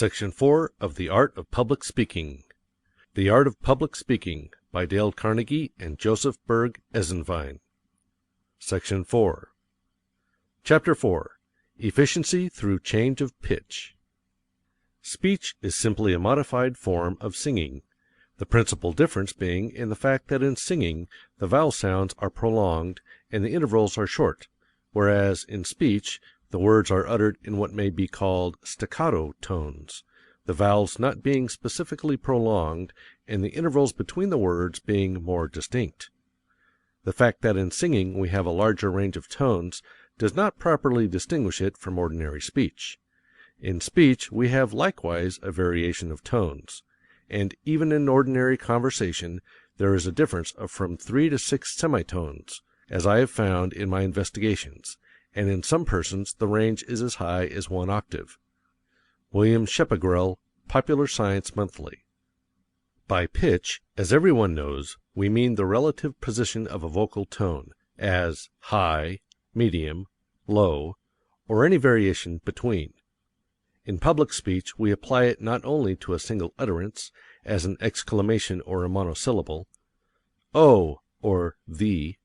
Section 4 of The Art of Public Speaking. The Art of Public Speaking by Dale Carnegie and Joseph Berg Esenwein. Section 4. Chapter 4. Efficiency through Change of Pitch. Speech is simply a modified form of singing, the principal difference being in the fact that in singing the vowel sounds are prolonged and the intervals are short, whereas in speech the words are uttered in what may be called staccato tones, the vowels not being specifically prolonged and the intervals between the words being more distinct. The fact that in singing we have a larger range of tones does not properly distinguish it from ordinary speech. In speech we have likewise a variation of tones, and even in ordinary conversation there is a difference of from 3 to 6 semitones, as I have found in my investigations, and in some persons the range is as high as 1 octave. William Shepagrell, Popular Science Monthly. By pitch, as everyone knows, we mean the relative position of a vocal tone, as high, medium, low, or any variation between. In public speech we apply it not only to a single utterance, as an exclamation or a monosyllable, "Oh," or "thee,"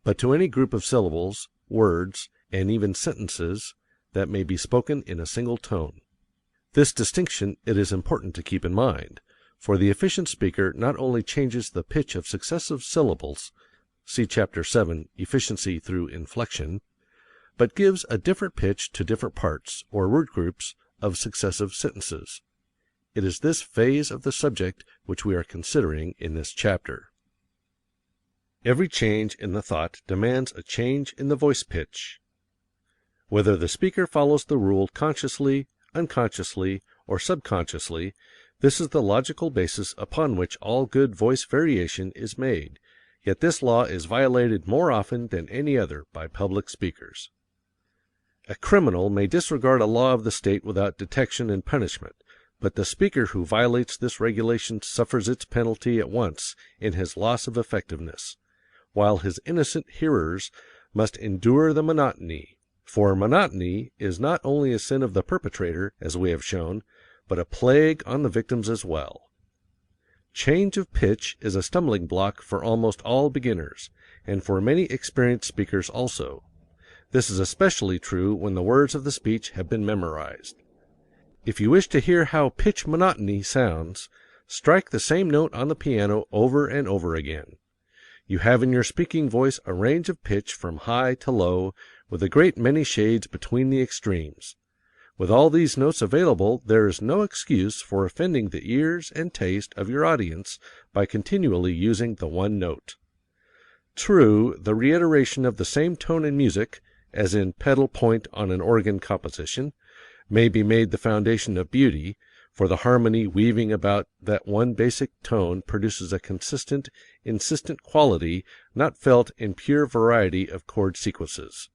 but to any group of syllables, words, and even sentences that may be spoken in a single tone. This distinction it is important to keep in mind, for the efficient speaker not only changes the pitch of successive syllables, see Chapter 7, Efficiency through Inflection, but gives a different pitch to different parts, or word groups, of successive sentences. It is this phase of the subject which we are considering in this chapter. Every change in the thought demands a change in the voice pitch. Whether the speaker follows the rule consciously, unconsciously, or subconsciously, this is the logical basis upon which all good voice variation is made, yet this law is violated more often than any other by public speakers. A criminal may disregard a law of the state without detection and punishment, but the speaker who violates this regulation suffers its penalty at once in his loss of effectiveness, while his innocent hearers must endure the monotony, for monotony is not only a sin of the perpetrator, as we have shown, but a plague on the victims as well. Change of pitch is a stumbling block for almost all beginners, and for many experienced speakers also. This is especially true when the words of the speech have been memorized. If you wish to hear how pitch monotony sounds, strike the same note on the piano over and over again. You have in your speaking voice a range of pitch from high to low, with a great many shades between the extremes. With all these notes available, there is no excuse for offending the ears and taste of your audience by continually using the one note. True, the reiteration of the same tone in music, as in pedal point on an organ composition, may be made the foundation of beauty, for the harmony weaving about that one basic tone produces a consistent, insistent quality not felt in pure variety of chord sequences.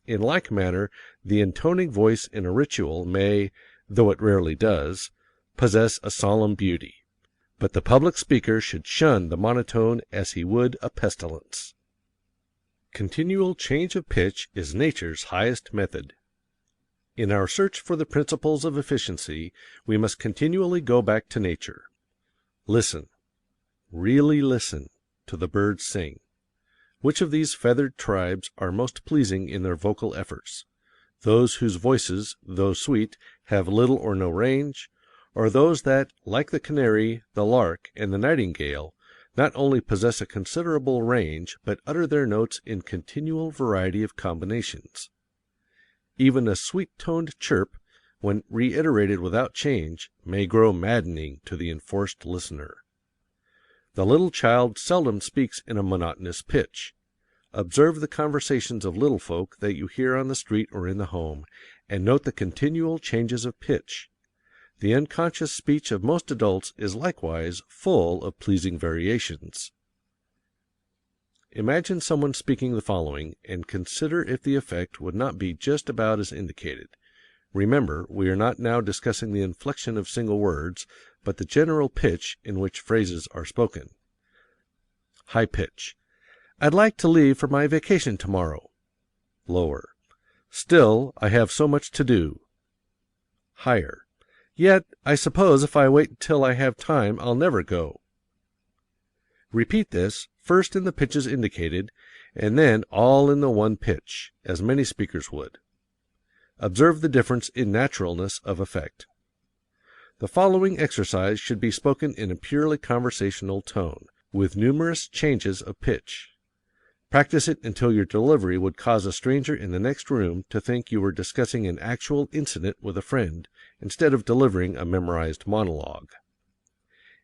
In like manner, the intoning voice in a ritual may, though it rarely does, possess a solemn beauty. But the public speaker should shun the monotone as he would a pestilence. Continual change of pitch is nature's highest method. In our search for the principles of efficiency, we must continually go back to nature. Listen, really listen, to the birds sing. Which of these feathered tribes are most pleasing in their vocal efforts? Those whose voices, though sweet, have little or no range, or those that, like the canary, the lark, and the nightingale, not only possess a considerable range, but utter their notes in continual variety of combinations? Even a sweet-toned chirp, when reiterated without change, may grow maddening to the enforced listener. The little child seldom speaks in a monotonous pitch. Observe the conversations of little folk that you hear on the street or in the home, and note the continual changes of pitch. The unconscious speech of most adults is likewise full of pleasing variations. Imagine someone speaking the following, and consider if the effect would not be just about as indicated. Remember, we are not now discussing the inflection of single words, but the general pitch in which phrases are spoken. High pitch. I'd like to leave for my vacation tomorrow. Lower. Still, I have so much to do. Higher. Yet, I suppose if I wait till I have time, I'll never go. Repeat this, first in the pitches indicated, and then all in the one pitch, as many speakers would. Observe the difference in naturalness of effect. The following exercise should be spoken in a purely conversational tone, with numerous changes of pitch. Practice it until your delivery would cause a stranger in the next room to think you were discussing an actual incident with a friend instead of delivering a memorized monologue.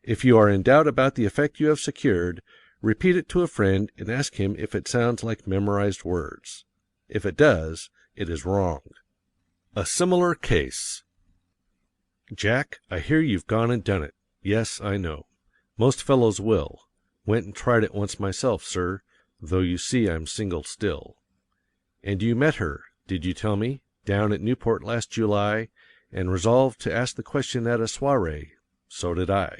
If you are in doubt about the effect you have secured, repeat it to a friend and ask him if it sounds like memorized words. If it does, it is wrong. A similar case. Jack, I hear you've gone and done it. Yes, I know. Most fellows will. Went and tried it once myself, sir, though you see I'm single still. And you met her, did you tell me, down at Newport last July, and resolved to ask the question at a soiree? So did I.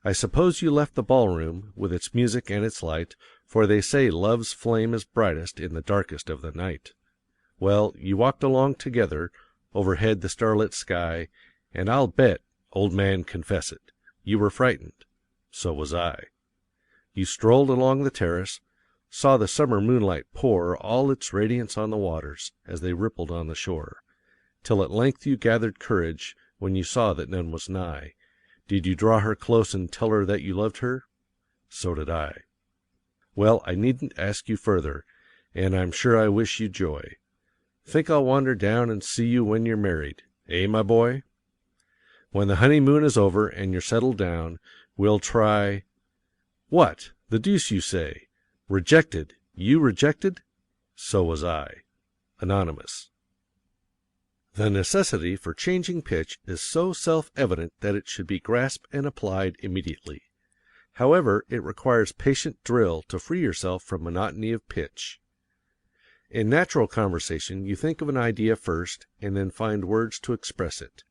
I suppose you left the ballroom, with its music and its light, for they say love's flame is brightest in the darkest of the night. Well, you walked along together, overhead the starlit sky, and I'll bet, old man, confess it, you were frightened. So was I. You strolled along the terrace, saw the summer moonlight pour all its radiance on the waters as they rippled on the shore, till at length you gathered courage when you saw that none was nigh. Did you draw her close and tell her that you loved her? So did I. Well, I needn't ask you further, and I'm sure I wish you joy. Think I'll wander down and see you when you're married, eh, my boy? When the honeymoon is over and you're settled down, we'll try— What? The deuce you say? Rejected? You rejected? So was I. Anonymous. The necessity for changing pitch is so self-evident that it should be grasped and applied immediately. However, it requires patient drill to free yourself from monotony of pitch. In natural conversation, you think of an idea first, and then find words to express it.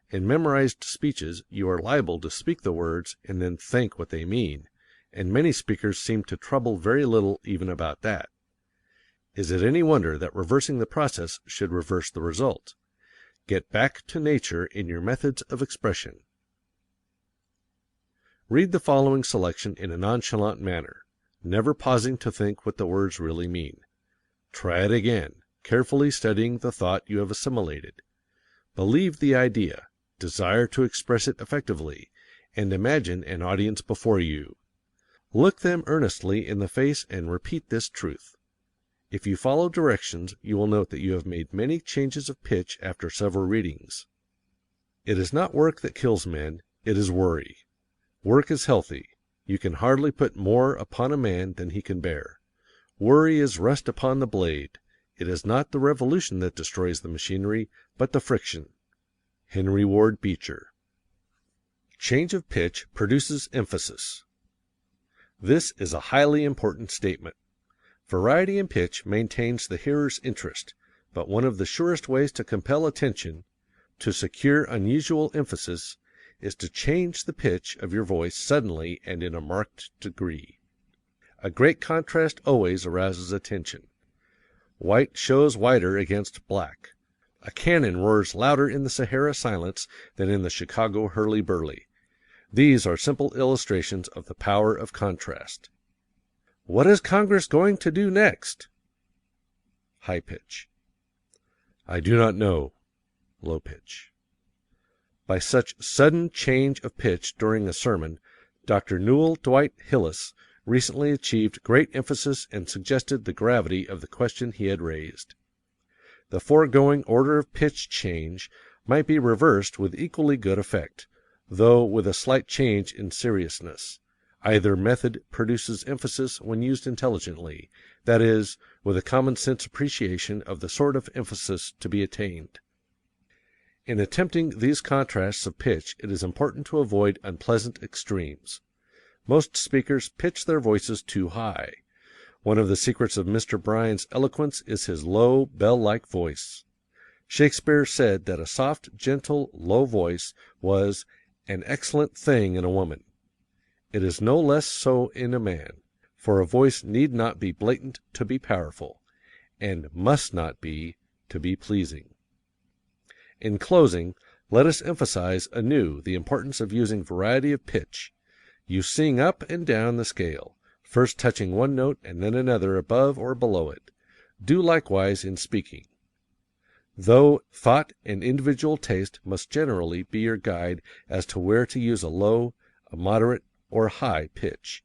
In memorized speeches, you are liable to speak the words and then think what they mean, and many speakers seem to trouble very little even about that. Is it any wonder that reversing the process should reverse the result? Get back to nature in your methods of expression. Read the following selection in a nonchalant manner, never pausing to think what the words really mean. Try it again, carefully studying the thought you have assimilated. Believe the idea, desire to express it effectively, and imagine an audience before you. Look them earnestly in the face and repeat this truth. If you follow directions, you will note that you have made many changes of pitch after several readings. It is not work that kills men, it is worry. Work is healthy. You can hardly put more upon a man than he can bear. Worry is rust upon the blade. It is not the revolution that destroys the machinery, but the friction. Henry Ward Beecher. Change of pitch produces emphasis. This is a highly important statement. Variety in pitch maintains the hearer's interest, but one of the surest ways to compel attention, to secure unusual emphasis, is to change the pitch of your voice suddenly and in a marked degree. A great contrast always arouses attention. White shows whiter against black. A cannon roars louder in the Sahara silence than in the Chicago hurly-burly. These are simple illustrations of the power of contrast. What is Congress going to do next? High pitch. I do not know. Low pitch. By such sudden change of pitch during a sermon, Dr. Newell Dwight Hillis recently achieved great emphasis and suggested the gravity of the question he had raised. The foregoing order of pitch change might be reversed with equally good effect, though with a slight change in seriousness. Either method produces emphasis when used intelligently, that is, with a common-sense appreciation of the sort of emphasis to be attained. In attempting these contrasts of pitch, it is important to avoid unpleasant extremes. Most speakers pitch their voices too high. One of the secrets of Mr. Bryan's eloquence is his low, bell-like voice. Shakespeare said that a soft, gentle, low voice was an excellent thing in a woman. It is no less so in a man, for a voice need not be blatant to be powerful, and must not be to be pleasing. In closing, Let us emphasize anew the importance of using variety of pitch. You sing up and down the scale, first touching one note and then another above or below it. Do likewise in speaking. Though thought and individual taste must generally be your guide as to where to use a low, a moderate, or high pitch.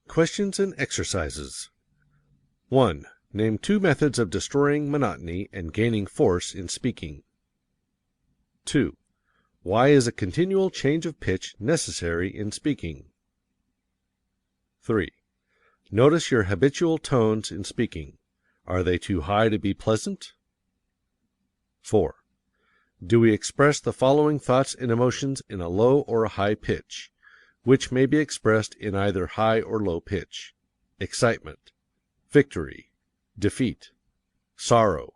Questions and exercises. 1. Name 2 methods of destroying monotony and gaining force in speaking. 2. Why is a continual change of pitch necessary in speaking? 3. Notice your habitual tones in speaking. Are they too high to be pleasant? 4. Do we express the following thoughts and emotions in a low or a high pitch, which may be expressed in either high or low pitch? Excitement, victory, defeat, sorrow,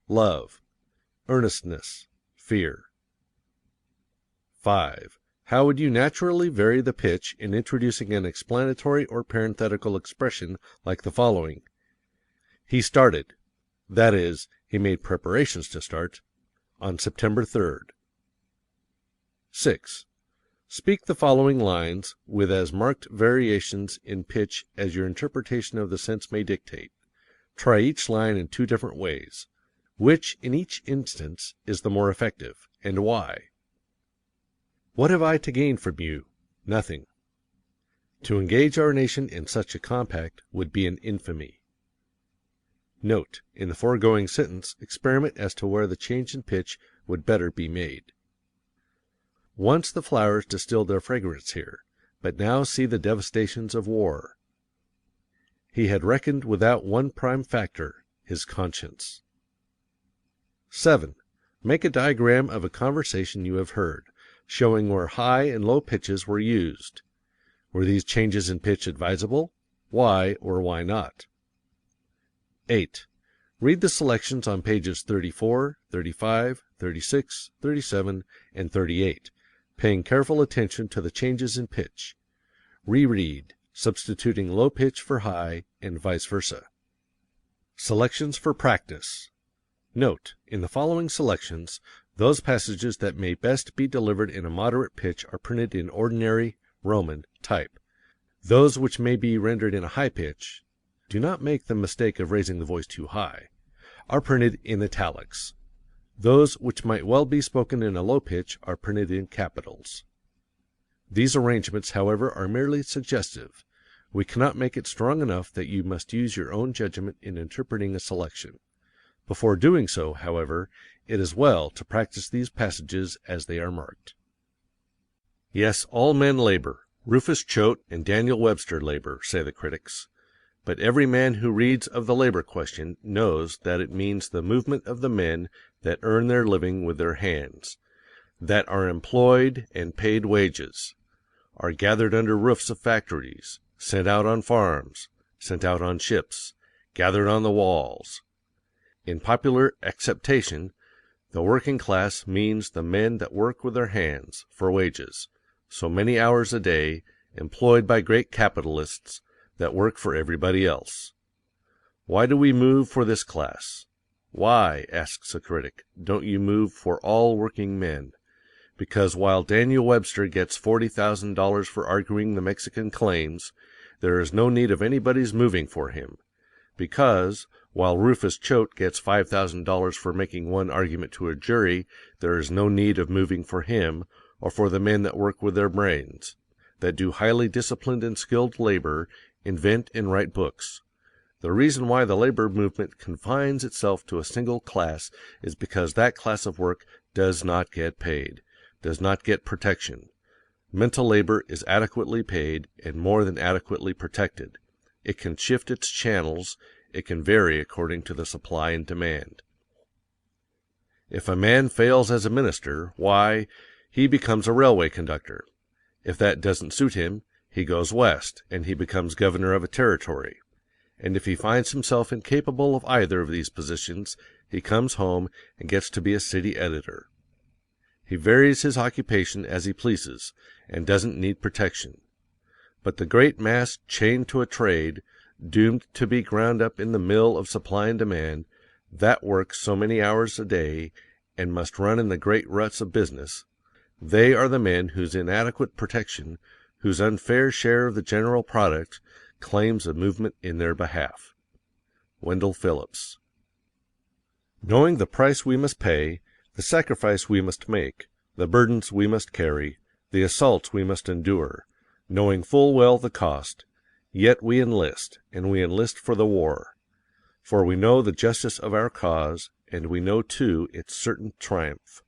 love, earnestness, fear. 5. How would you naturally vary the pitch in introducing an explanatory or parenthetical expression like the following? He started, that is, he made preparations to start, on September 3rd. 6. Speak the following lines with as marked variations in pitch as your interpretation of the sense may dictate. Try each line in 2 different ways. Which, in each instance, is the more effective, and why? What have I to gain from you? Nothing. To engage our nation in such a compact would be an infamy. Note, in the foregoing sentence, experiment as to where the change in pitch would better be made. Once the flowers distilled their fragrance here, but now see the devastations of war. He had reckoned without one prime factor, his conscience. 7. Make a diagram of a conversation you have heard, showing where high and low pitches were used. Were these changes in pitch advisable? Why or why not? 8. Read the selections on pages 34, 35, 36, 37, and 38, paying careful attention to the changes in pitch. Reread, substituting low pitch for high, and vice versa. Selections for practice. Note, in the following selections, those passages that may best be delivered in a moderate pitch are printed in ordinary, Roman, type. Those which may be rendered in a high pitch, do not make the mistake of raising the voice too high, are printed in italics. Those which might well be spoken in a low pitch are printed in capitals. These arrangements, however, are merely suggestive. We cannot make it strong enough that you must use your own judgment in interpreting a selection. Before doing so, however, it is well to practice these passages as they are marked. Yes, all men labor. Rufus Choate and Daniel Webster labor, say the critics. But every man who reads of the labor question knows that it means the movement of the men that earn their living with their hands, that are employed and paid wages, are gathered under roofs of factories, sent out on farms, sent out on ships, gathered on the walls. In popular acceptation, the working class means the men that work with their hands, for wages, so many hours a day, employed by great capitalists, that work for everybody else. Why do we move for this class? Why, asks a critic, don't you move for all working men? Because while Daniel Webster gets $40,000 for arguing the Mexican claims, there is no need of anybody's moving for him. Because, while Rufus Choate gets $5,000 for making one argument to a jury, there is no need of moving for him, or for the men that work with their brains, that do highly disciplined and skilled labor, invent and write books. The reason why the labor movement confines itself to a single class is because that class of work does not get paid, does not get protection. Mental labor is adequately paid and more than adequately protected. It can shift its channels, it can vary according to the supply and demand. If a man fails as a minister, why, he becomes a railway conductor. If that doesn't suit him, he goes west, and he becomes governor of a territory. And if he finds himself incapable of either of these positions, he comes home and gets to be a city editor. He varies his occupation as he pleases, and doesn't need protection. But the great mass chained to a trade, doomed to be ground up in the mill of supply and demand, that works so many hours a day, and must run in the great ruts of business, they are the men whose inadequate protection, whose unfair share of the general product, claims a movement in their behalf. Wendell Phillips. Knowing the price we must pay, the sacrifice we must make, the burdens we must carry, the assaults we must endure, knowing full well the cost, yet we enlist, and we enlist for the war. For we know the justice of our cause, and we know too its certain triumph.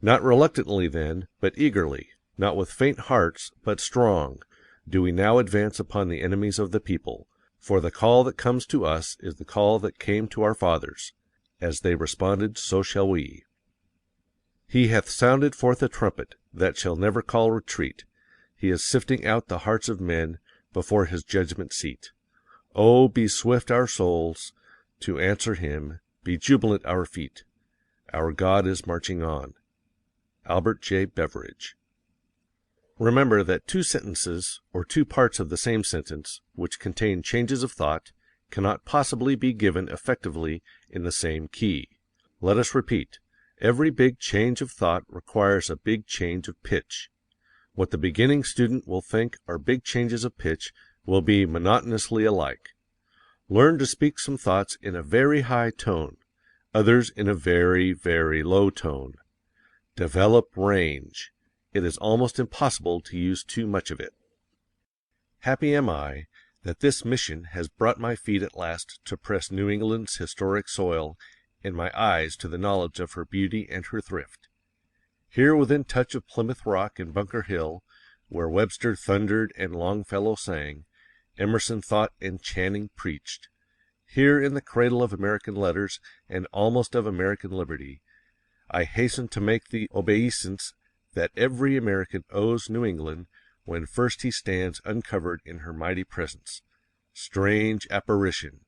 Not reluctantly then, but eagerly, not with faint hearts, but strong, do we now advance upon the enemies of the people, for the call that comes to us is the call that came to our fathers. As they responded, so shall we. He hath sounded forth a trumpet that shall never call retreat. He is sifting out the hearts of men before his judgment seat. Oh, be swift our souls to answer him, be jubilant our feet. Our God is marching on. Albert J. Beveridge. Remember that two sentences, or two parts of the same sentence, which contain changes of thought, cannot possibly be given effectively in the same key. Let us repeat. Every big change of thought requires a big change of pitch. What the beginning student will think are big changes of pitch will be monotonously alike. Learn to speak some thoughts in a very high tone, others in a very, very low tone. Develop range. It is almost impossible to use too much of it. Happy am I that this mission has brought my feet at last to press New England's historic soil, and my eyes to the knowledge of her beauty and her thrift. Here within touch of Plymouth Rock and Bunker Hill, where Webster thundered and Longfellow sang, Emerson thought and Channing preached. Here in the cradle of American letters and almost of American liberty, I hasten to make the obeisance that every American owes New England when first he stands uncovered in her mighty presence. Strange apparition!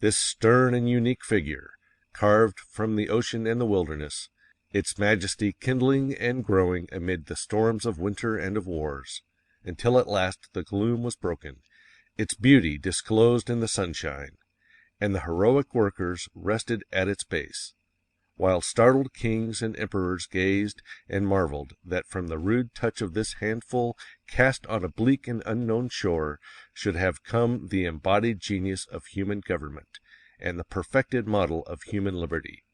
This stern and unique figure, carved from the ocean and the wilderness, its majesty kindling and growing amid the storms of winter and of wars, until at last the gloom was broken, its beauty disclosed in the sunshine, and the heroic workers rested at its base, while startled kings and emperors gazed and marveled that from the rude touch of this handful cast on a bleak and unknown shore should have come the embodied genius of human government, and the perfected model of human liberty.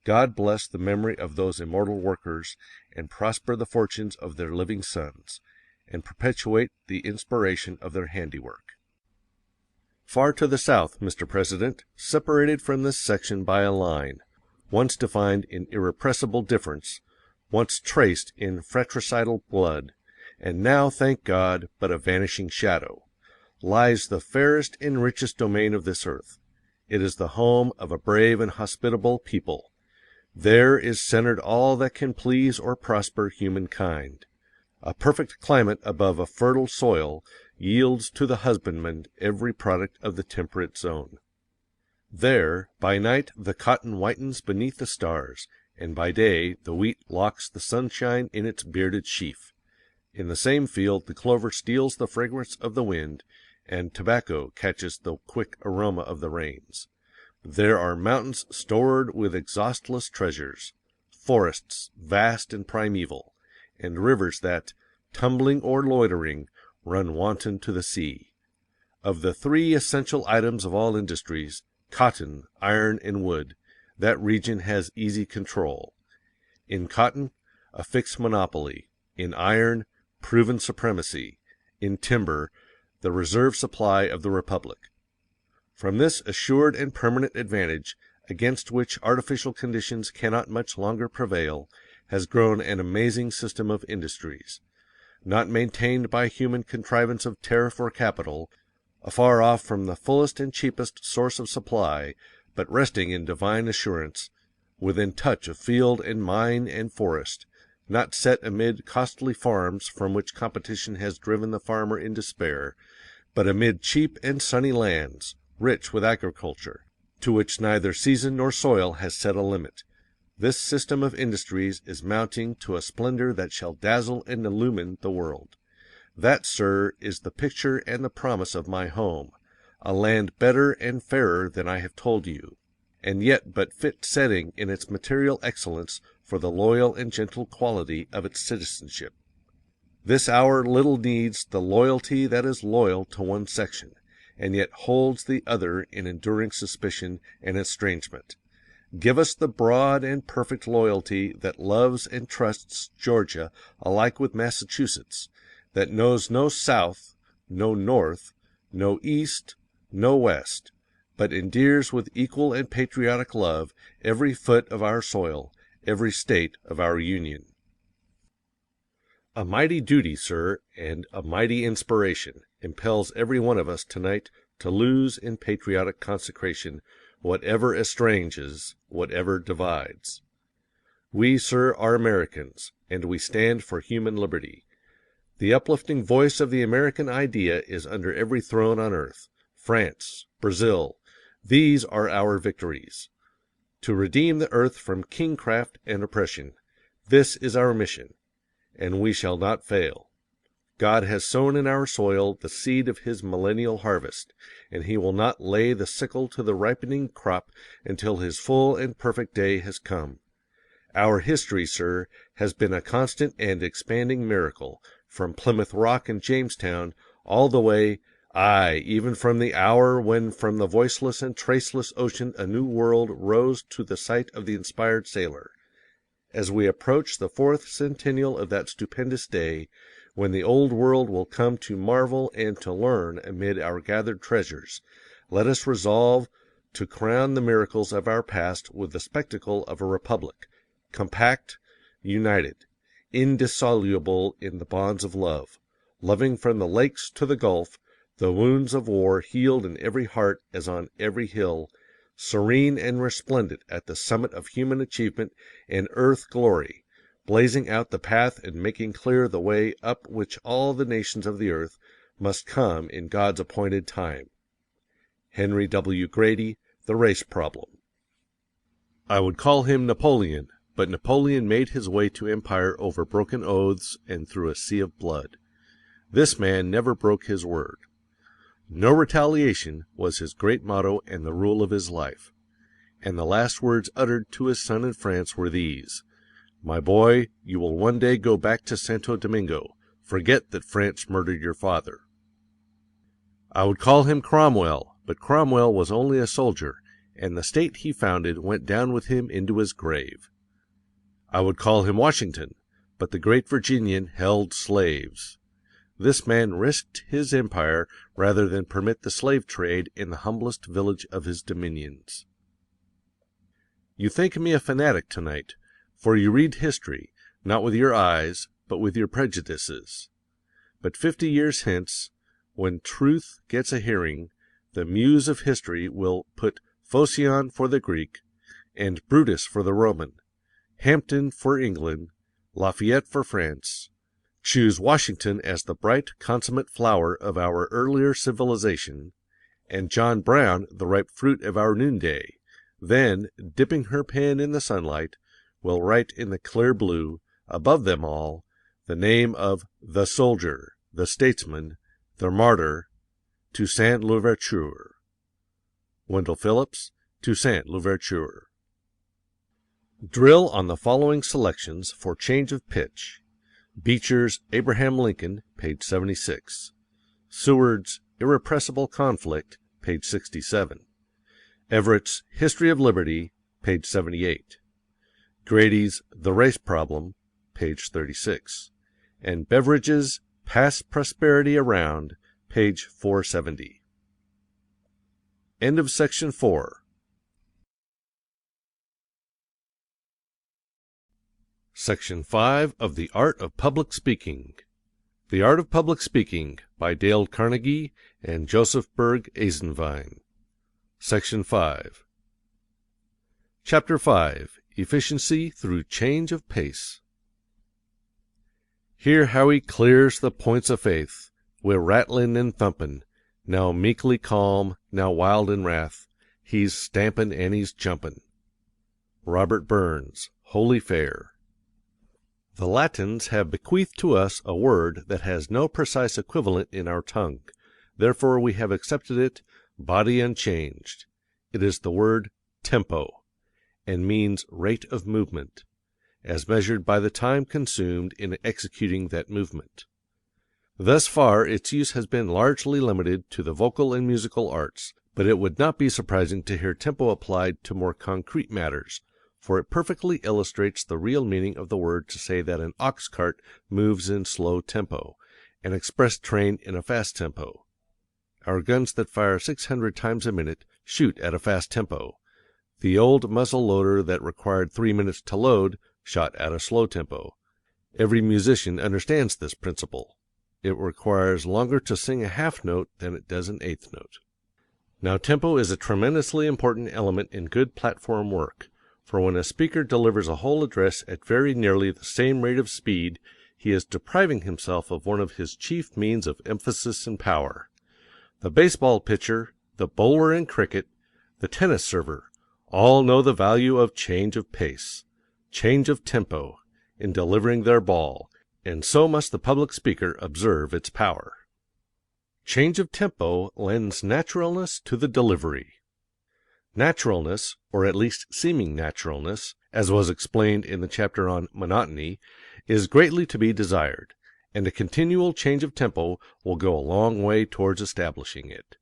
God bless the memory of those immortal workers, and prosper the fortunes of their living sons, and perpetuate the inspiration of their handiwork. Far to the south, Mr. President, separated from this section by a line, once defined in irrepressible difference, once traced in fratricidal blood, and now, thank God, but a vanishing shadow, lies the fairest and richest domain of this earth. It is the home of a brave and hospitable people. There is centered all that can please or prosper humankind. A perfect climate above a fertile soil yields to the husbandman every product of the temperate zone. There, by night the cotton whitens beneath the stars, and by day the wheat locks the sunshine in its bearded sheaf. In the same field the clover steals the fragrance of the wind, and tobacco catches the quick aroma of the rains. There are mountains stored with exhaustless treasures, forests vast and primeval, and rivers that, tumbling or loitering, run wanton to the sea. Of the three essential items of all industries, cotton, iron, and wood, that region has easy control. In cotton, a fixed monopoly; in iron, proven supremacy; in timber, the reserve supply of the Republic. From this assured and permanent advantage, against which artificial conditions cannot much longer prevail, has grown an amazing system of industries, not maintained by human contrivance of tariff or capital, afar off from the fullest and cheapest source of supply, but resting in divine assurance, within touch of field and mine and forest, not set amid costly farms from which competition has driven the farmer in despair, but amid cheap and sunny lands, rich with agriculture, to which neither season nor soil has set a limit. This system of industries is mounting to a splendor that shall dazzle and illumine the world. That, sir, is the picture and the promise of my home, a land better and fairer than I have told you. and yet but fit setting in its material excellence for the loyal and gentle quality of its citizenship. This hour little needs the loyalty that is loyal to one section, and yet holds the other in enduring suspicion and estrangement. Give us the broad and perfect loyalty that loves and trusts Georgia alike with Massachusetts, that knows no South, no North, no East, no West, but endears with equal and patriotic love every foot of our soil, every state of our Union. A mighty duty, sir, and a mighty inspiration impels every one of us tonight to lose in patriotic consecration whatever estranges, whatever divides. We, sir, are Americans, and we stand for human liberty. The uplifting voice of the American idea is under every throne on earth. France, Brazil, these are our victories. To redeem the earth from kingcraft and oppression, this is our mission, and we shall not fail. God has sown in our soil the seed of his millennial harvest, and he will not lay the sickle to the ripening crop until his full and perfect day has come. Our history, sir, has been a constant and expanding miracle, from Plymouth Rock and Jamestown all the way, aye, even from the hour when from the voiceless and traceless ocean a new world rose to the sight of the inspired sailor. As we approach the 4th centennial of that stupendous day, when the old world will come to marvel and to learn amid our gathered treasures, let us resolve to crown the miracles of our past with the spectacle of a republic, compact, united, indissoluble in the bonds of love, loving from the lakes to the Gulf, the wounds of war healed in every heart as on every hill, serene and resplendent at the summit of human achievement and earth glory, blazing out the path and making clear the way up which all the nations of the earth must come in God's appointed time. Henry W. Grady, The Race Problem. I would call him Napoleon, but Napoleon made his way to empire over broken oaths and through a sea of blood. This man never broke his word. No retaliation was his great motto and the rule of his life. And the last words uttered to his son in France were these: "My boy, you will one day go back to Santo Domingo. Forget that France murdered your father." I would call him Cromwell, but Cromwell was only a soldier, and the state he founded went down with him into his grave. I would call him Washington, but the great Virginian held slaves. This man risked his empire rather than permit the slave trade in the humblest village of his dominions. You think me a fanatic tonight, for you read history, not with your eyes, but with your prejudices. But 50 years hence, when truth gets a hearing, the muse of history will put Phocion for the Greek, and Brutus for the Roman, Hampden for England, Lafayette for France, choose Washington as the bright consummate flower of our earlier civilization, and John Brown the ripe fruit of our noonday, then, dipping her pen in the sunlight, will write in the clear blue, above them all, the name of the soldier, the statesman, the martyr, Toussaint Louverture. Wendell Phillips, Toussaint Louverture. Drill on the following selections for change of pitch: Beecher's Abraham Lincoln, page 76; Seward's Irrepressible Conflict, page 67; Everett's History of Liberty, page 78; Grady's The Race Problem, page 36; and Beveridge's Pass Prosperity Around, page 470. End of section 4. Section 5 of The Art of Public Speaking. The Art of Public Speaking, by Dale Carnegie and Joseph Berg Eisenwein. Section 5. Chapter 5. Efficiency Through Change of Pace. Hear how he clears the points of faith, wi' rattlin' and thumpin', now meekly calm, now wild in wrath, he's stampin' and he's jumpin'. Robert Burns, Holy Fair. The Latins have bequeathed to us a word that has no precise equivalent in our tongue, therefore we have accepted it, body unchanged. It is the word tempo, and means rate of movement, as measured by the time consumed in executing that movement. Thus far its use has been largely limited to the vocal and musical arts, but it would not be surprising to hear tempo applied to more concrete matters, for it perfectly illustrates the real meaning of the word to say that an ox cart moves in slow tempo, an express train in a fast tempo. Our guns that fire 600 times a minute shoot at a fast tempo. The old muzzle loader that required 3 minutes to load shot at a slow tempo. Every musician understands this principle. It requires longer to sing a half note than it does an eighth note. Now, tempo is a tremendously important element in good platform work, for when a speaker delivers a whole address at very nearly the same rate of speed, he is depriving himself of one of his chief means of emphasis and power. The baseball pitcher, the bowler in cricket, the tennis server, all know the value of change of pace, change of tempo, in delivering their ball, and so must the public speaker observe its power. Change of tempo lends naturalness to the delivery. Naturalness, or at least seeming naturalness, as was explained in the chapter on monotony, is greatly to be desired, and a continual change of tempo will go a long way towards establishing it.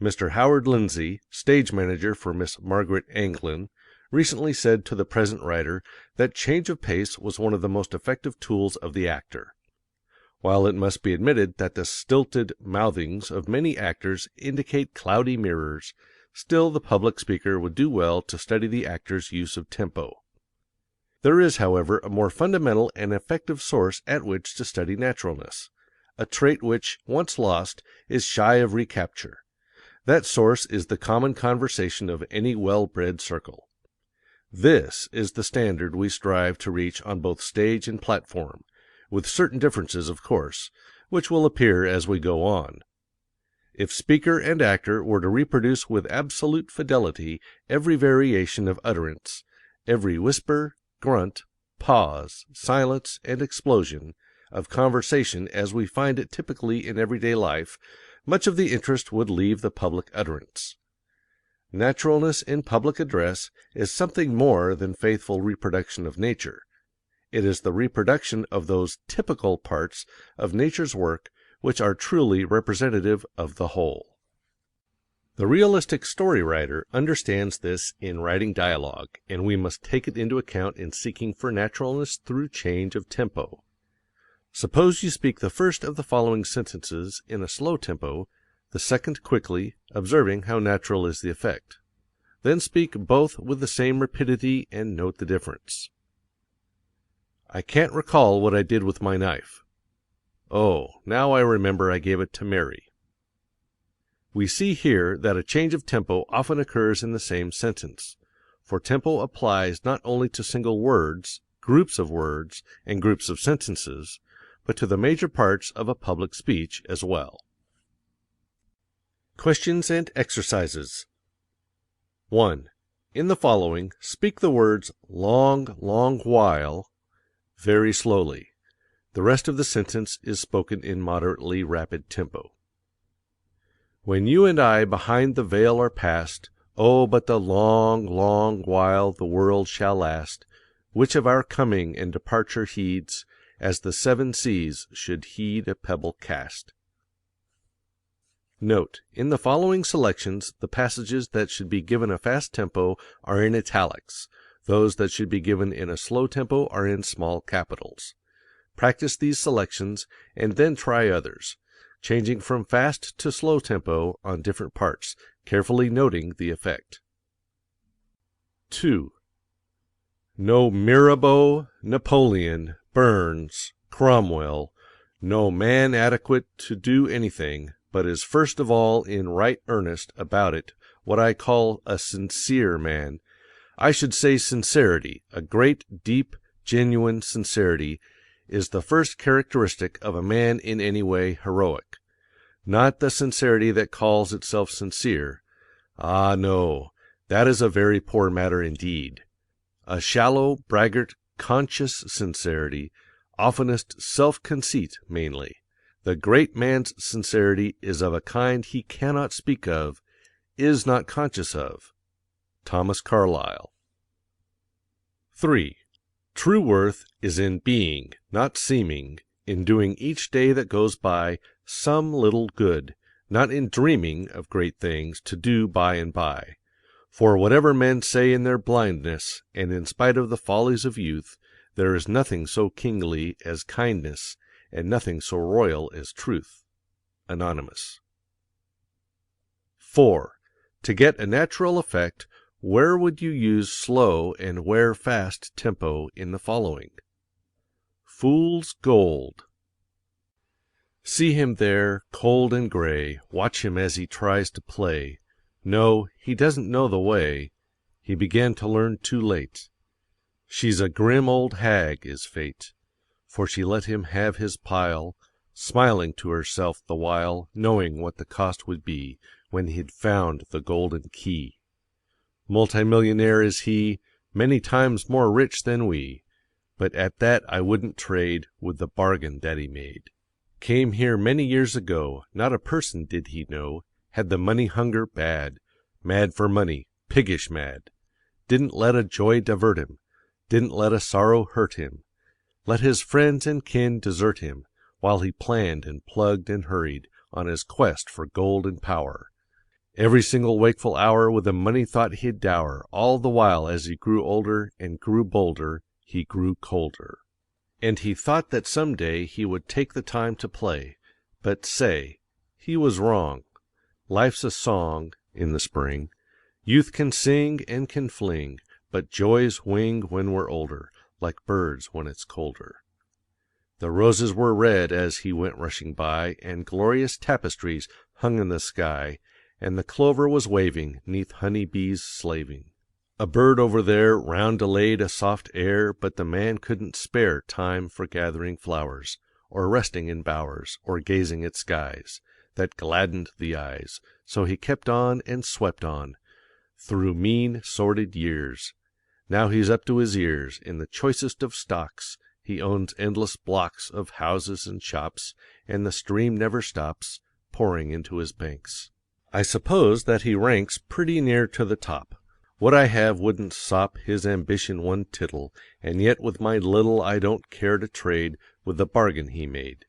Mr. Howard Lindsay, stage manager for Miss Margaret Anglin, recently said to the present writer that change of pace was one of the most effective tools of the actor. While it must be admitted that the stilted mouthings of many actors indicate cloudy mirrors, still the public speaker would do well to study the actor's use of tempo. There is, however, a more fundamental and effective source at which to study naturalness, a trait which, once lost, is shy of recapture. That source is the common conversation of any well-bred circle. This is the standard we strive to reach on both stage and platform, with certain differences, of course, which will appear as we go on. If speaker and actor were to reproduce with absolute fidelity every variation of utterance, every whisper, grunt, pause, silence, and explosion of conversation as we find it typically in everyday life, much of the interest would leave the public utterance. Naturalness in public address is something more than faithful reproduction of nature. It is the reproduction of those typical parts of nature's work which are truly representative of the whole. The realistic story writer understands this in writing dialogue, and we must take it into account in seeking for naturalness through change of tempo. Suppose you speak the first of the following sentences in a slow tempo, the second quickly, observing how natural is the effect. Then speak both with the same rapidity and note the difference. I can't recall what I did with my knife. Oh, now I remember I gave it to Mary. We see here that a change of tempo often occurs in the same sentence, for tempo applies not only to single words, groups of words, and groups of sentences, but to the major parts of a public speech as well. Questions and exercises. 1. In the following, speak the words long, long while very slowly. The rest of the sentence is spoken in moderately rapid tempo. When you and I behind the veil are past, oh, but the long, long while the world shall last, which of our coming and departure heeds, as the 7 seas should heed a pebble cast. Note, in the following selections, the passages that should be given a fast tempo are in italics. Those that should be given in a slow tempo are in small capitals. Practice these selections, and then try others, changing from fast to slow tempo on different parts, carefully noting the effect. 2. No Mirabeau, Napoleon, Burns, Cromwell, no man adequate to do anything, but is first of all in right earnest about it, what I call a sincere man. I should say sincerity, a great, deep, genuine sincerity, is the first characteristic of a man in any way heroic. Not the sincerity that calls itself sincere. Ah, no, that is a very poor matter indeed. A shallow, braggart, conscious sincerity, oftenest self-conceit mainly. The great man's sincerity is of a kind he cannot speak of, is not conscious of. Thomas Carlyle. 3. True worth is in being, not seeming, in doing each day that goes by some little good, not in dreaming of great things to do by and by. For whatever men say in their blindness, and in spite of the follies of youth, there is nothing so kingly as kindness, and nothing so royal as truth. Anonymous. 4. To get a natural effect, where would you use slow and where fast tempo in the following? Fool's gold. See him there, cold and gray, watch him as he tries to play. No, he doesn't know the way. He began to learn too late. She's a grim old hag, is fate, for she let him have his pile, smiling to herself the while, knowing what the cost would be when he'd found the golden key. Multimillionaire is he, many times more rich than we, but at that I wouldn't trade with the bargain that he made. Came here many years ago, not a person did he know, had the money hunger bad, mad for money, piggish mad. Didn't let a joy divert him, didn't let a sorrow hurt him, let his friends and kin desert him, while he planned and plugged and hurried on his quest for gold and power. Every single wakeful hour with the money thought he'd dower, all the while as he grew older and grew bolder, he grew colder. And he thought that some day he would take the time to play, but say, he was wrong. Life's a song in the spring. Youth can sing and can fling, but joys wing when we're older, like birds when it's colder. The roses were red as he went rushing by, and glorious tapestries hung in the sky, and the clover was waving 'neath honey bees slaving. A bird over there roundelayed a soft air, but the man couldn't spare time for gathering flowers, or resting in bowers, or gazing at skies that gladdened the eyes, so he kept on and swept on, through mean, sordid years. Now he's up to his ears in the choicest of stocks, he owns endless blocks of houses and shops, and the stream never stops, pouring into his banks. I suppose that he ranks pretty near to the top. What I have wouldn't sop his ambition one tittle, and yet with my little I don't care to trade with the bargain he made.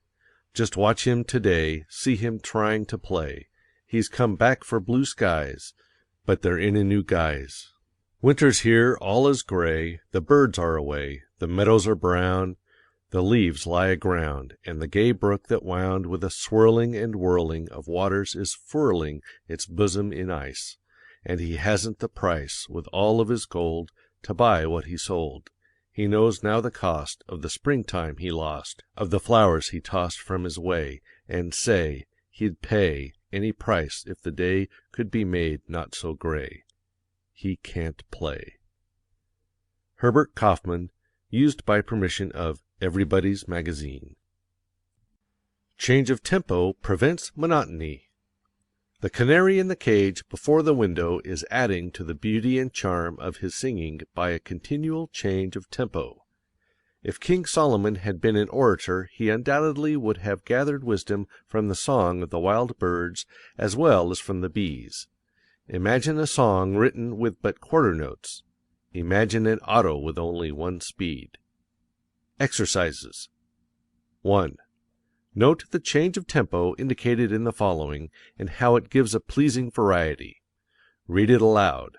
Just watch him today, see him trying to play. He's come back for blue skies, but they're in a new guise. Winter's here, all is gray, the birds are away, the meadows are brown, the leaves lie aground, and the gay brook that wound with a swirling and whirling of waters is furling its bosom in ice, and he hasn't the price, with all of his gold, to buy what he sold. He knows now the cost of the springtime he lost, of the flowers he tossed from his way, and say, he'd pay any price if the day could be made not so gray. He can't play. Herbert Kaufman, used by permission of Everybody's Magazine. Change of tempo prevents monotony. The canary in the cage before the window is adding to the beauty and charm of his singing by a continual change of tempo. If King Solomon had been an orator, he undoubtedly would have gathered wisdom from the song of the wild birds as well as from the bees. Imagine a song written with but quarter notes. Imagine an auto with only one speed. Exercises. 1. Note the change of tempo indicated in the following and how it gives a pleasing variety. Read it aloud.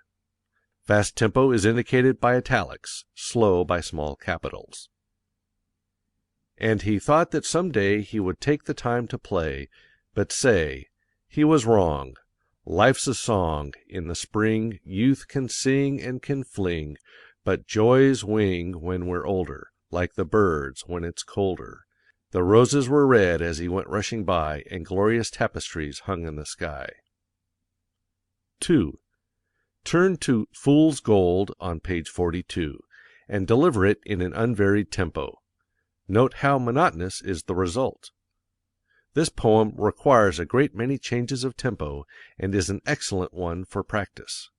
Fast tempo is indicated by italics, slow by small capitals. And he thought that some day he would take the time to play, but say, he was wrong. Life's a song, in the spring youth can sing and can fling, but joys wing when we're older, like the birds when it's colder. The roses were red as he went rushing by, and glorious tapestries hung in the sky. 2. Turn to Fool's Gold on page 42, and deliver it in an unvaried tempo. Note how monotonous is the result. This poem requires a great many changes of tempo, and is an excellent one for practice.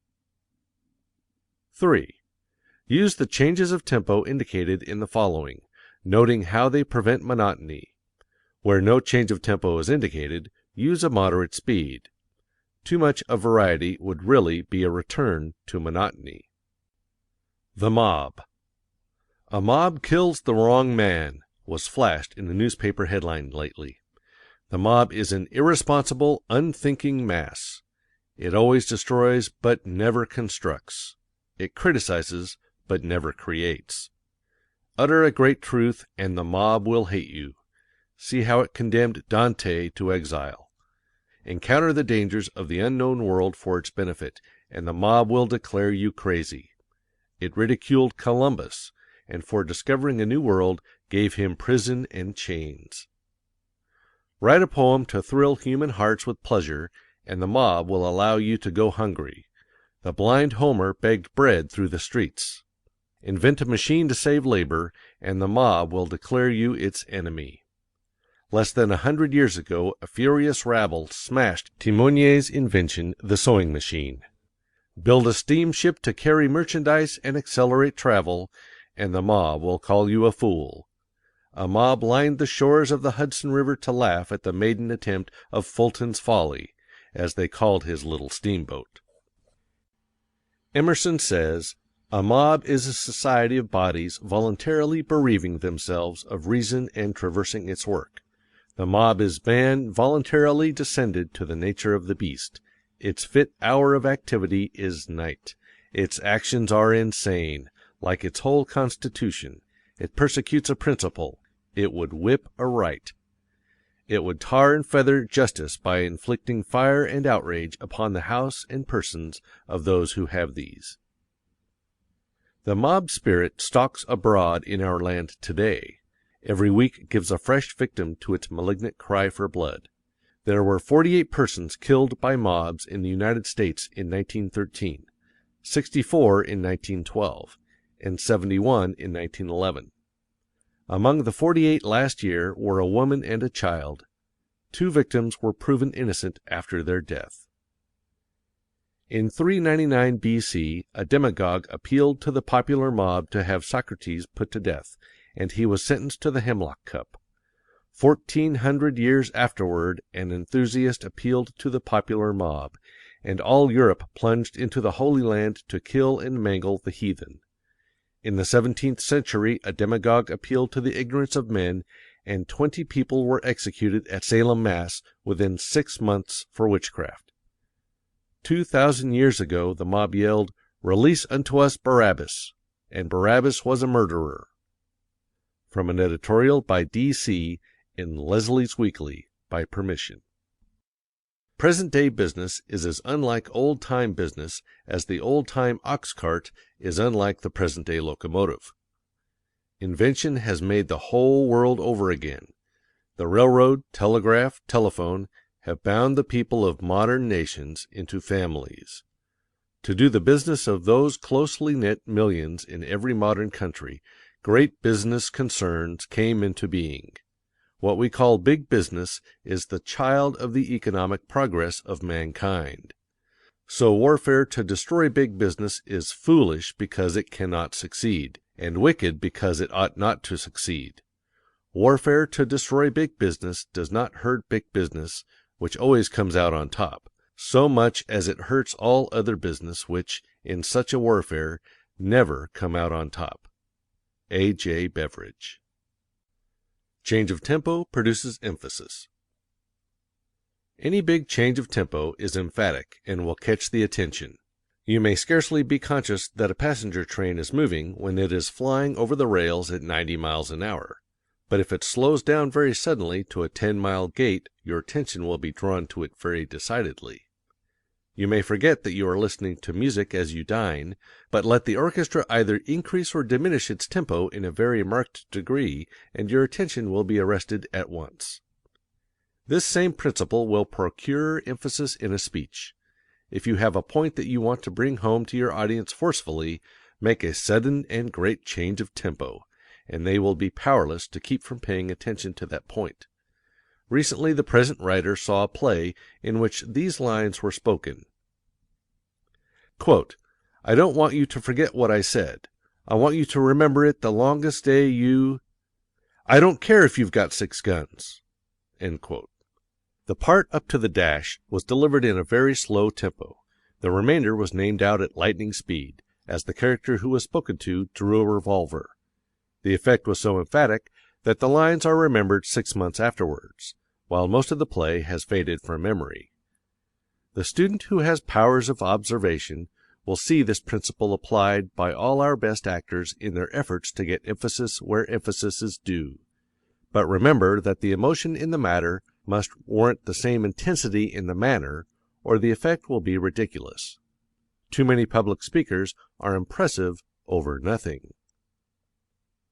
3. Use the changes of tempo indicated in the following, noting how they prevent monotony. Where no change of tempo is indicated, use a moderate speed. Too much of variety would really be a return to monotony. The mob. "A mob kills the wrong man," was flashed in a newspaper headline lately. The mob is an irresponsible, unthinking mass. It always destroys but never constructs. It criticizes but never creates. Utter a great truth and the mob will hate you. See how it condemned Dante to exile. Encounter the dangers of the unknown world for its benefit, and the mob will declare you crazy. It ridiculed Columbus, and for discovering a new world gave him prison and chains. Write a poem to thrill human hearts with pleasure, and the mob will allow you to go hungry. The blind Homer begged bread through the streets. Invent a machine to save labor, and the mob will declare you its enemy. Less than 100 years ago, a furious rabble smashed Timonier's invention, the sewing machine. Build a steamship to carry merchandise and accelerate travel, and the mob will call you a fool. A mob lined the shores of the Hudson River to laugh at the maiden attempt of Fulton's Folly, as they called his little steamboat. Emerson says, "A mob is a society of bodies voluntarily bereaving themselves of reason and traversing its work. The mob is man voluntarily descended to the nature of the beast. Its fit hour of activity is night. Its actions are insane, like its whole constitution. It persecutes a principle. It would whip a right. It would tar and feather justice by inflicting fire and outrage upon the house and persons of those who have these." The mob spirit stalks abroad in our land today. Every week gives a fresh victim to its malignant cry for blood. There were 48 persons killed by mobs in the United States in 1913, 64 in 1912, and 71 in 1911. Among the 48 last year were a woman and a child. 2 victims were proven innocent after their death. In 399 B.C., a demagogue appealed to the popular mob to have Socrates put to death, and he was sentenced to the hemlock cup. 1400 years afterward, an enthusiast appealed to the popular mob, and all Europe plunged into the Holy Land to kill and mangle the heathen. In the 17th century, a demagogue appealed to the ignorance of men, and 20 people were executed at Salem, Mass, within 6 months for witchcraft. 2,000 years ago, the mob yelled, "Release unto us Barabbas," and Barabbas was a murderer. From an editorial by D.C. in Leslie's Weekly, by permission. Present-day business is as unlike old-time business as the old-time ox cart is unlike the present-day locomotive. Invention has made the whole world over again. The railroad, telegraph, telephone have bound the people of modern nations into families. To do the business of those closely knit millions in every modern country, great business concerns came into being. What we call big business is the child of the economic progress of mankind. So warfare to destroy big business is foolish because it cannot succeed, and wicked because it ought not to succeed. Warfare to destroy big business does not hurt big business, which always comes out on top, so much as it hurts all other business which, in such a warfare, never come out on top. A. J. Beveridge. Change of tempo produces emphasis. Any big change of tempo is emphatic and will catch the attention. You may scarcely be conscious that a passenger train is moving when it is flying over the rails at 90 miles an hour. But if it slows down very suddenly to a 10-mile gait, your attention will be drawn to it very decidedly. You may forget that you are listening to music as you dine, but let the orchestra either increase or diminish its tempo in a very marked degree, and your attention will be arrested at once. This same principle will procure emphasis in a speech. If you have a point that you want to bring home to your audience forcefully, make a sudden and great change of tempo, and they will be powerless to keep from paying attention to that point. Recently the present writer saw a play in which these lines were spoken. Quote, "I don't want you to forget what I said. I want you to remember it the longest day you... I don't care if you've got 6 guns." End quote. The part up to the dash was delivered in a very slow tempo. The remainder was named out at lightning speed, as the character who was spoken to drew a revolver. The effect was so emphatic that the lines are remembered 6 months afterwards, while most of the play has faded from memory. The student who has powers of observation will see this principle applied by all our best actors in their efforts to get emphasis where emphasis is due. But remember that the emotion in the matter must warrant the same intensity in the manner, or the effect will be ridiculous. Too many public speakers are impressive over nothing.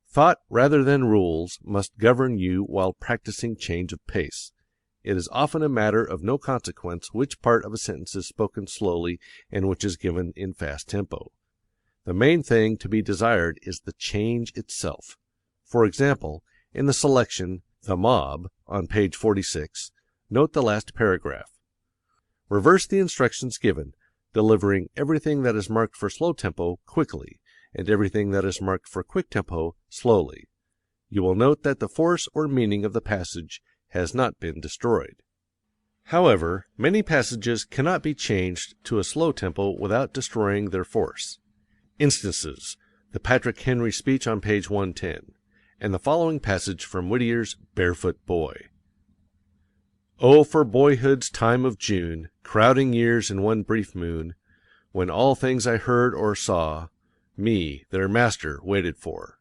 Thought rather than rules must govern you while practicing change of pace. It is often a matter of no consequence which part of a sentence is spoken slowly and which is given in fast tempo. The main thing to be desired is the change itself. For example, in the selection "The Mob" on page 46, note the last paragraph. Reverse the instructions given, delivering everything that is marked for slow tempo quickly, and everything that is marked for quick tempo slowly. You will note that the force or meaning of the passage has not been destroyed. However, many passages cannot be changed to a slow tempo without destroying their force. Instances: the Patrick Henry speech on page 110, and the following passage from Whittier's Barefoot Boy. Oh, for boyhood's time of June, crowding years in one brief moon, when all things I heard or saw, me, their master, waited for.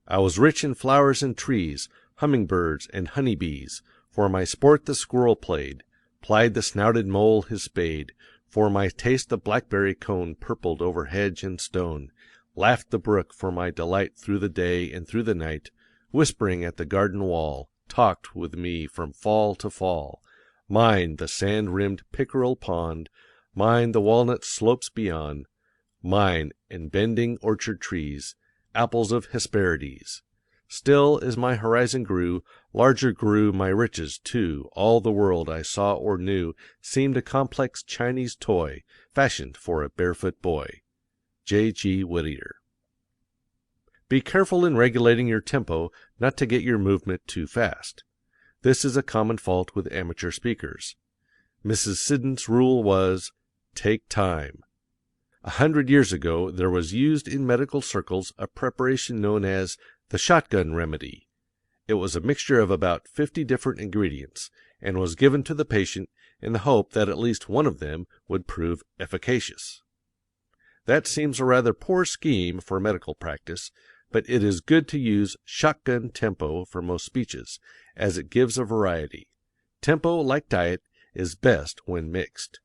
I was rich in flowers and trees, hummingbirds and honeybees, for my sport the squirrel plied the snouted mole his spade, for my taste the blackberry cone purpled over hedge and stone, laughed the brook for my delight through the day and through the night, whispering at the garden wall, talked with me from fall to fall. Mine the sand-rimmed pickerel pond, mine the walnut slopes beyond, mine and bending orchard trees, apples of Hesperides. Still as my horizon grew, larger grew my riches too. All the world I saw or knew seemed a complex Chinese toy, fashioned for a barefoot boy. J. G. Whittier. Be careful in regulating your tempo not to get your movement too fast. This is a common fault with amateur speakers. Mrs. Siddon's rule was, "Take time." 100 years ago there was used in medical circles a preparation known as the shotgun remedy. It was a mixture of about 50 different ingredients, and was given to the patient in the hope that at least one of them would prove efficacious. That seems a rather poor scheme for medical practice, but it is good to use shotgun tempo for most speeches, as it gives a variety. Tempo, like diet, is best when mixed.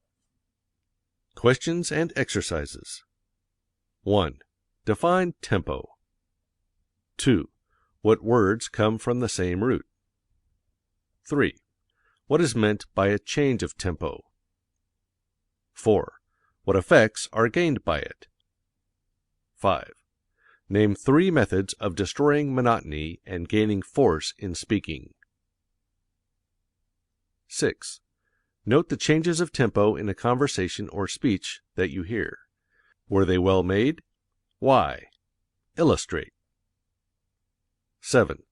Questions and exercises. 1. Define tempo. 2. What words come from the same root? 3. What is meant by a change of tempo? 4. What effects are gained by it? 5. Name 3 methods of destroying monotony and gaining force in speaking. 6. Note the changes of tempo in a conversation or speech that you hear. Were they well made? Why? Illustrate. 7.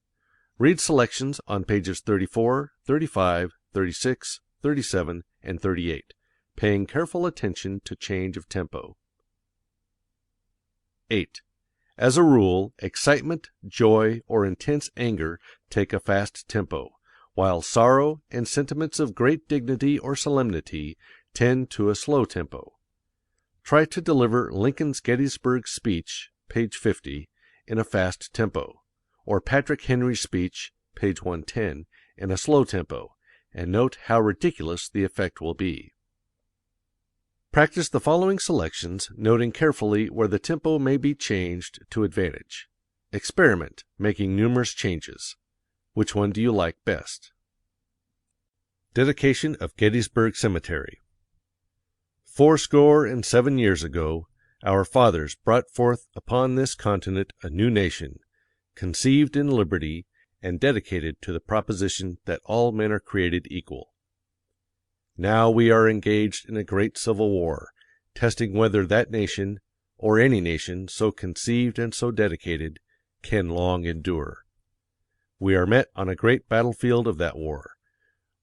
Read selections on pages 34, 35, 36, 37, and 38, paying careful attention to change of tempo. 8. As a rule, excitement, joy, or intense anger take a fast tempo, while sorrow and sentiments of great dignity or solemnity tend to a slow tempo. Try to deliver Lincoln's Gettysburg speech, page 50, in a fast tempo, or Patrick Henry's speech, page 110, in a slow tempo, and note how ridiculous the effect will be. Practice the following selections, noting carefully where the tempo may be changed to advantage. Experiment, making numerous changes. Which one do you like best? Dedication of Gettysburg Cemetery. 87 years ago, our fathers brought forth upon this continent a new nation, conceived in liberty, and dedicated to the proposition that all men are created equal. Now we are engaged in a great civil war, testing whether that nation, or any nation so conceived and so dedicated, can long endure. We are met on a great battlefield of that war.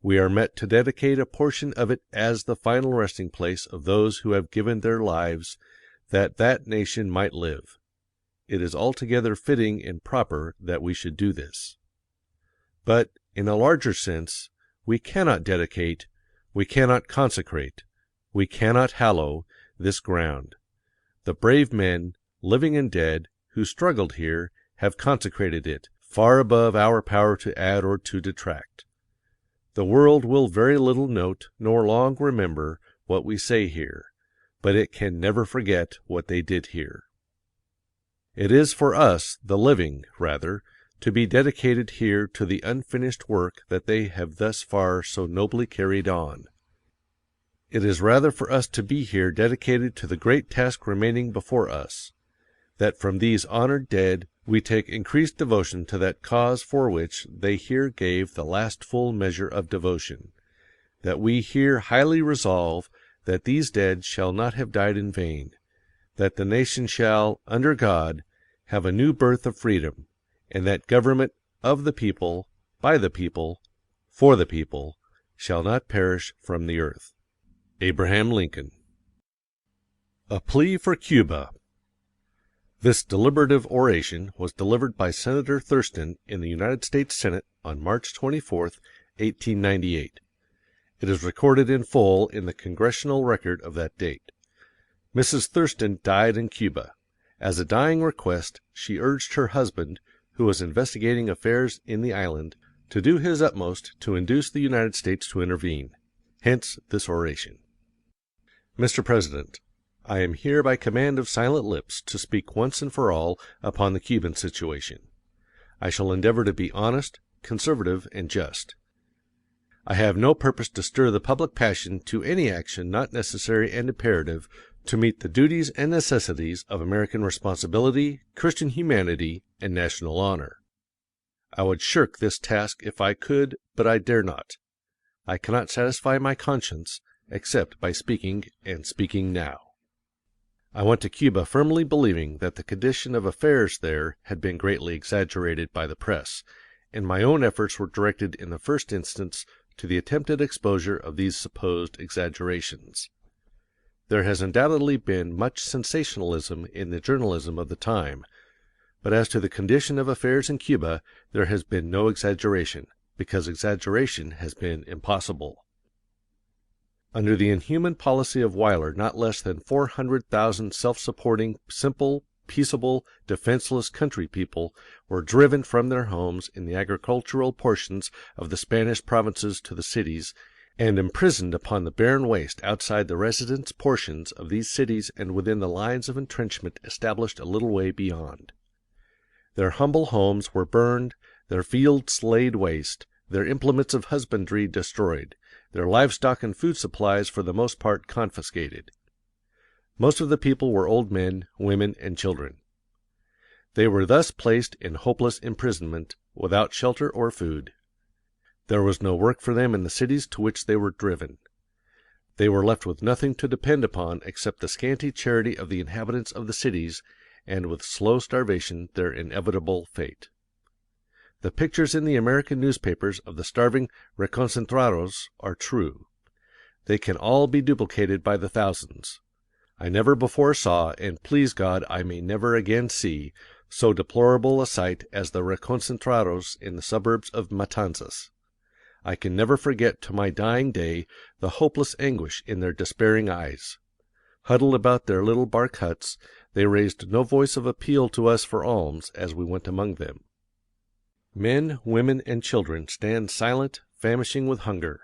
We are met to dedicate a portion of it as the final resting place of those who have given their lives that that nation might live. It is altogether fitting and proper that we should do this. But, in a larger sense, we cannot dedicate, we cannot consecrate, we cannot hallow this ground. The brave men, living and dead, who struggled here, have consecrated it, far above our power to add or to detract. The world will very little note nor long remember what we say here, but it can never forget what they did here. It is for us, the living, rather, to be dedicated here to the unfinished work that they have thus far so nobly carried on. It is rather for us to be here dedicated to the great task remaining before us, that from these honored dead we take increased devotion to that cause for which they here gave the last full measure of devotion, that we here highly resolve that these dead shall not have died in vain, that the nation shall, under God, have a new birth of freedom, and that government of the people, by the people, for the people, shall not perish from the earth. Abraham Lincoln. A Plea for Cuba. This deliberative oration was delivered by Senator Thurston in the United States Senate on March 24, 1898. It is recorded in full in the Congressional Record of that date. Mrs. Thurston died in Cuba. As a dying request, she urged her husband, who was investigating affairs in the island, to do his utmost to induce the United States to intervene. Hence this oration. Mr. President, I am here by command of silent lips to speak once and for all upon the Cuban situation. I shall endeavor to be honest, conservative, and just. I have no purpose to stir the public passion to any action not necessary and imperative to meet the duties and necessities of American responsibility, Christian humanity, and national honor. I would shirk this task if I could, but I dare not. I cannot satisfy my conscience except by speaking, and speaking now. I went to Cuba firmly believing that the condition of affairs there had been greatly exaggerated by the press, and my own efforts were directed in the first instance to the attempted exposure of these supposed exaggerations. There has undoubtedly been much sensationalism in the journalism of the time, but as to the condition of affairs in Cuba, there has been no exaggeration, because exaggeration has been impossible. Under the inhuman policy of Weyler, not less than 400,000 self-supporting, simple, peaceable, defenseless country people were driven from their homes in the agricultural portions of the Spanish provinces to the cities, and imprisoned upon the barren waste outside the residence portions of these cities and within the lines of entrenchment established a little way beyond. Their humble homes were burned, their fields laid waste, their implements of husbandry destroyed, their livestock and food supplies for the most part confiscated. Most of the people were old men, women, and children. They were thus placed in hopeless imprisonment, without shelter or food. There was no work for them in the cities to which they were driven. They were left with nothing to depend upon except the scanty charity of the inhabitants of the cities, and with slow starvation their inevitable fate. The pictures in the American newspapers of the starving reconcentrados are true. They can all be duplicated by the thousands. I never before saw, and please God I may never again see, so deplorable a sight as the reconcentrados in the suburbs of Matanzas. I can never forget to my dying day the hopeless anguish in their despairing eyes. Huddled about their little bark huts, they raised no voice of appeal to us for alms as we went among them. Men, women, and children stand silent, famishing with hunger.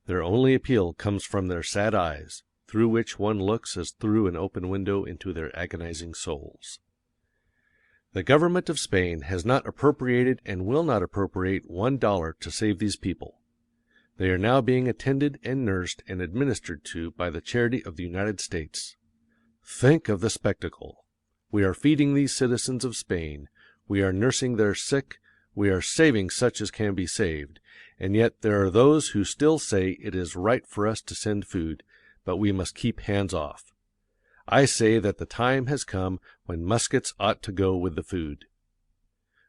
Their only appeal comes from their sad eyes, through which one looks as through an open window into their agonizing souls. The government of Spain has not appropriated and will not appropriate $1 to save these people. They are now being attended and nursed and administered to by the charity of the United States. Think of the spectacle! We are feeding these citizens of Spain, we are nursing their sick, we are saving such as can be saved, and yet there are those who still say it is right for us to send food, but we must keep hands off. I say that the time has come when muskets ought to go with the food.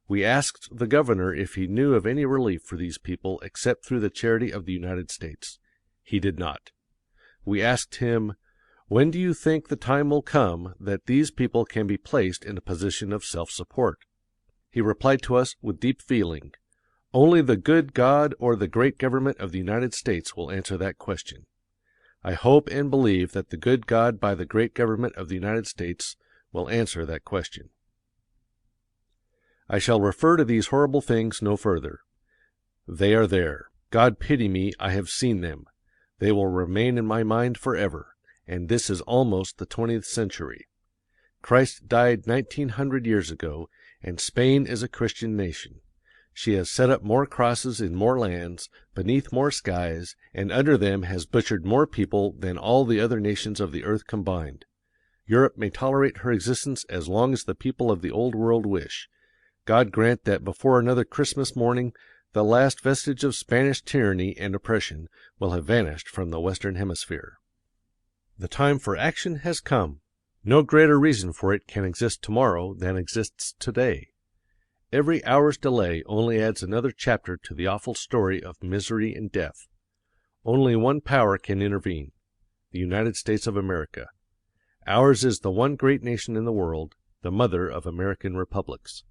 We asked the governor if he knew of any relief for these people except through the charity of the United States. He did not. We asked him, "When do you think the time will come that these people can be placed in a position of self-support?" He replied to us with deep feeling, "Only the good God or the great government of the United States will answer that question." I hope and believe that the good God by the great government of the United States will answer that question. I shall refer to these horrible things no further. They are there. God pity me, I have seen them. They will remain in my mind forever, and this is almost the 20th century. Christ died 1900 years ago, and Spain is a Christian nation. She has set up more crosses in more lands, beneath more skies, and under them has butchered more people than all the other nations of the earth combined. Europe may tolerate her existence as long as the people of the Old World wish. God grant that before another Christmas morning the last vestige of Spanish tyranny and oppression will have vanished from the Western Hemisphere. The time for action has come. No greater reason for it can exist tomorrow than exists today. Every hour's delay only adds another chapter to the awful story of misery and death. Only one power can intervene: the United States of America. Ours is the one great nation in the world, the mother of American republics.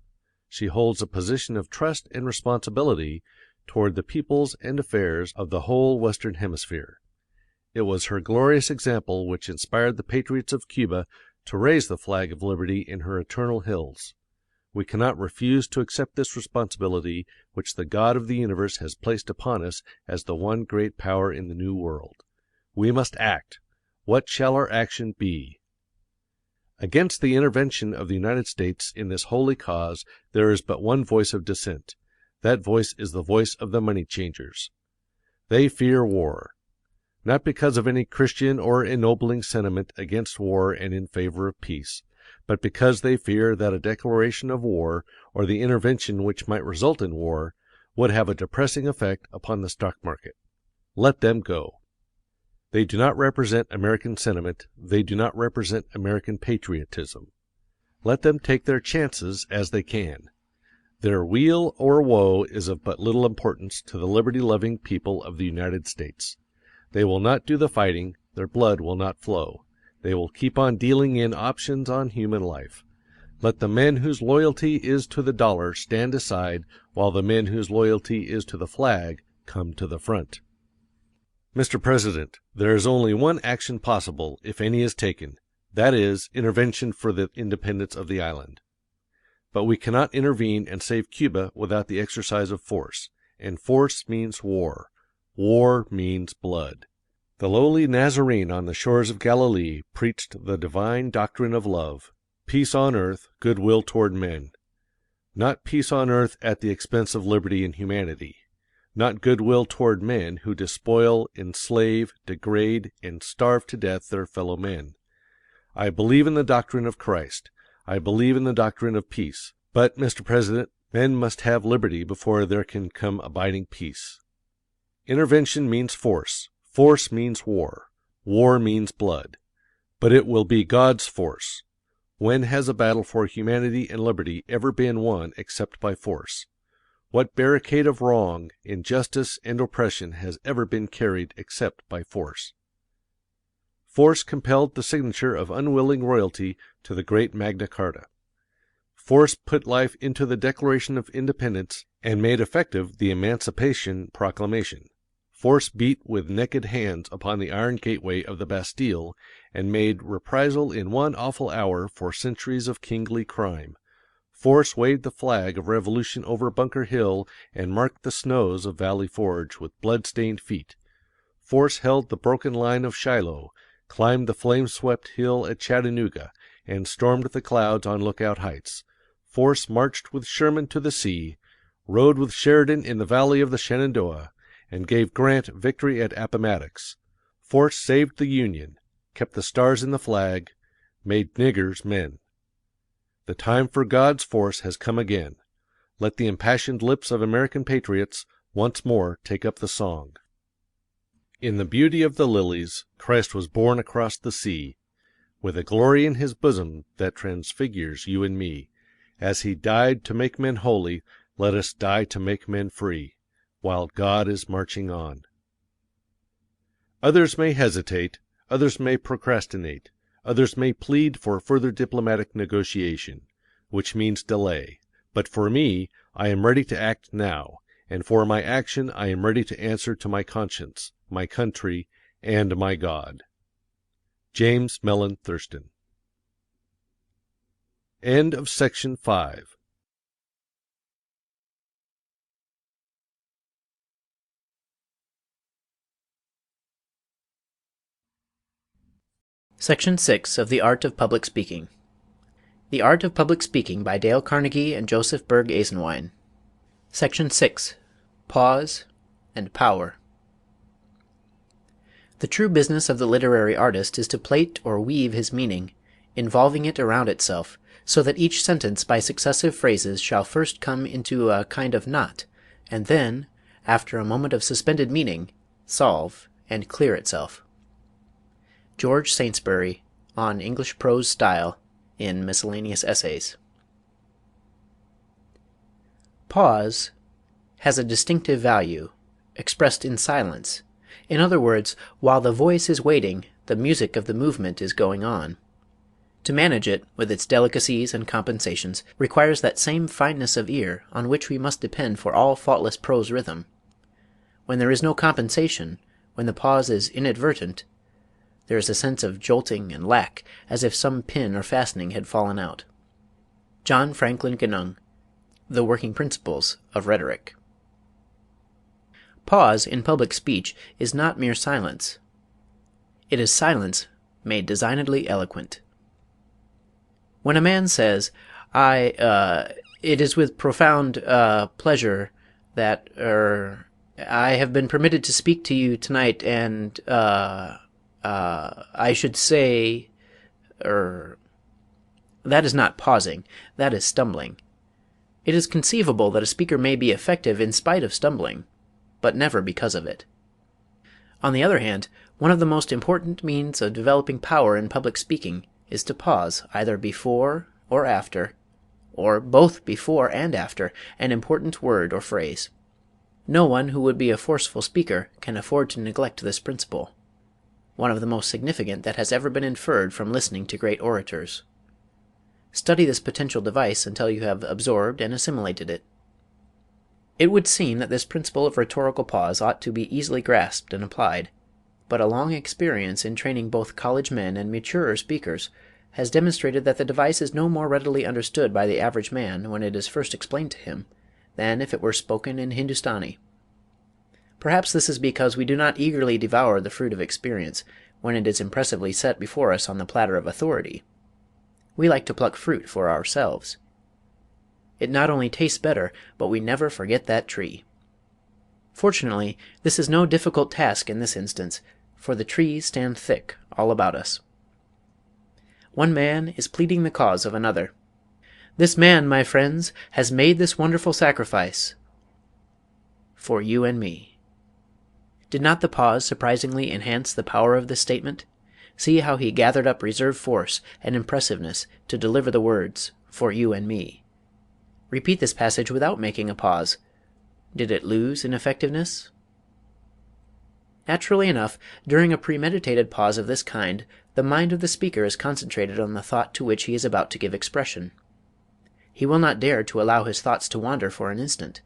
She holds a position of trust and responsibility toward the peoples and affairs of the whole Western Hemisphere. It was her glorious example which inspired the patriots of Cuba to raise the flag of liberty in her eternal hills. We cannot refuse to accept this responsibility which the God of the universe has placed upon us as the one great power in the New World. We must act. What shall our action be? Against the intervention of the United States in this holy cause there is but one voice of dissent. That voice is the voice of the money changers. They fear war. Not because of any Christian or ennobling sentiment against war and in favor of peace, but because they fear that a declaration of war, or the intervention which might result in war, would have a depressing effect upon the stock market. Let them go. They do not represent American sentiment, they do not represent American patriotism. Let them take their chances as they can. Their weal or woe is of but little importance to the liberty-loving people of the United States. They will not do the fighting, their blood will not flow. They will keep on dealing in options on human life. Let the men whose loyalty is to the dollar stand aside, while the men whose loyalty is to the flag come to the front. Mr. President, there is only one action possible, if any is taken. That is, intervention for the independence of the island. But we cannot intervene and save Cuba without the exercise of force, and force means war. War means blood. The lowly Nazarene on the shores of Galilee preached the divine doctrine of love, peace on earth, goodwill toward men. Not peace on earth at the expense of liberty and humanity. Not goodwill toward men who despoil, enslave, degrade, and starve to death their fellow men. I believe in the doctrine of Christ. I believe in the doctrine of peace. But, Mr. President, men must have liberty before there can come abiding peace. Intervention means force. Force means war. War means blood. But it will be God's force. When has a battle for humanity and liberty ever been won except by force? What barricade of wrong, injustice, and oppression has ever been carried except by force? Force compelled the signature of unwilling royalty to the great Magna Carta. Force put life into the Declaration of Independence and made effective the Emancipation Proclamation. Force beat with naked hands upon the iron gateway of the Bastille and made reprisal in one awful hour for centuries of kingly crime. Force waved the flag of revolution over Bunker Hill and marked the snows of Valley Forge with blood-stained feet. Force held the broken line of Shiloh, climbed the flame-swept hill at Chattanooga, and stormed the clouds on Lookout Heights. Force marched with Sherman to the sea, rode with Sheridan in the valley of the Shenandoah, and gave Grant victory at Appomattox. Force saved the Union, kept the stars in the flag, made niggers men. The time for God's force has come again. Let the impassioned lips of American patriots once more take up the song. In the beauty of the lilies, Christ was born across the sea, with a glory in his bosom that transfigures you and me, As he died to make men holy, let us die to make men free, while God is marching on. Others may hesitate, others may procrastinate, others may plead for further diplomatic negotiation, which means delay, but for me, I am ready to act now, and for my action I am ready to answer to my conscience, my country, and my God. James Mellon Thurston. End of section 5. Section 6 of The Art of Public Speaking. The Art of Public Speaking by Dale Carnegie and Joseph Berg Esenwein. Section 6. Pause and Power. The true business of the literary artist is to plait or weave his meaning, involving it around itself, so that each sentence by successive phrases shall first come into a kind of knot, and then, after a moment of suspended meaning, solve and clear itself. George Saintsbury, on English Prose Style, in Miscellaneous Essays. Pause has a distinctive value, expressed in silence. In other words, while the voice is waiting, the music of the movement is going on. To manage it, with its delicacies and compensations, requires that same fineness of ear on which we must depend for all faultless prose rhythm. When there is no compensation, when the pause is inadvertent, there is a sense of jolting and lack, as if some pin or fastening had fallen out. John Franklin Genung, The Working Principles of Rhetoric. Pause in public speech is not mere silence. It is silence made designedly eloquent. When a man says, it is with profound pleasure that I have been permitted to speak to you tonight, and I should say, that is not pausing, that is stumbling. It is conceivable that a speaker may be effective in spite of stumbling, but never because of it. On the other hand, one of the most important means of developing power in public speaking is to pause either before or after, or both before and after, an important word or phrase. No one who would be a forceful speaker can afford to neglect this principle, one of the most significant that has ever been inferred from listening to great orators. Study this potential device until you have absorbed and assimilated it. It would seem that this principle of rhetorical pause ought to be easily grasped and applied, but a long experience in training both college men and maturer speakers has demonstrated that the device is no more readily understood by the average man when it is first explained to him than if it were spoken in Hindustani. Perhaps this is because we do not eagerly devour the fruit of experience when it is impressively set before us on the platter of authority. We like to pluck fruit for ourselves. It not only tastes better, but we never forget that tree. Fortunately, this is no difficult task in this instance, for the trees stand thick all about us. One man is pleading the cause of another. This man, my friends, has made this wonderful sacrifice for you and me. Did not the pause surprisingly enhance the power of this statement? See how he gathered up reserve force and impressiveness to deliver the words, for you and me. Repeat this passage without making a pause. Did it lose in effectiveness? Naturally enough, during a premeditated pause of this kind, the mind of the speaker is concentrated on the thought to which he is about to give expression. He will not dare to allow his thoughts to wander for an instant.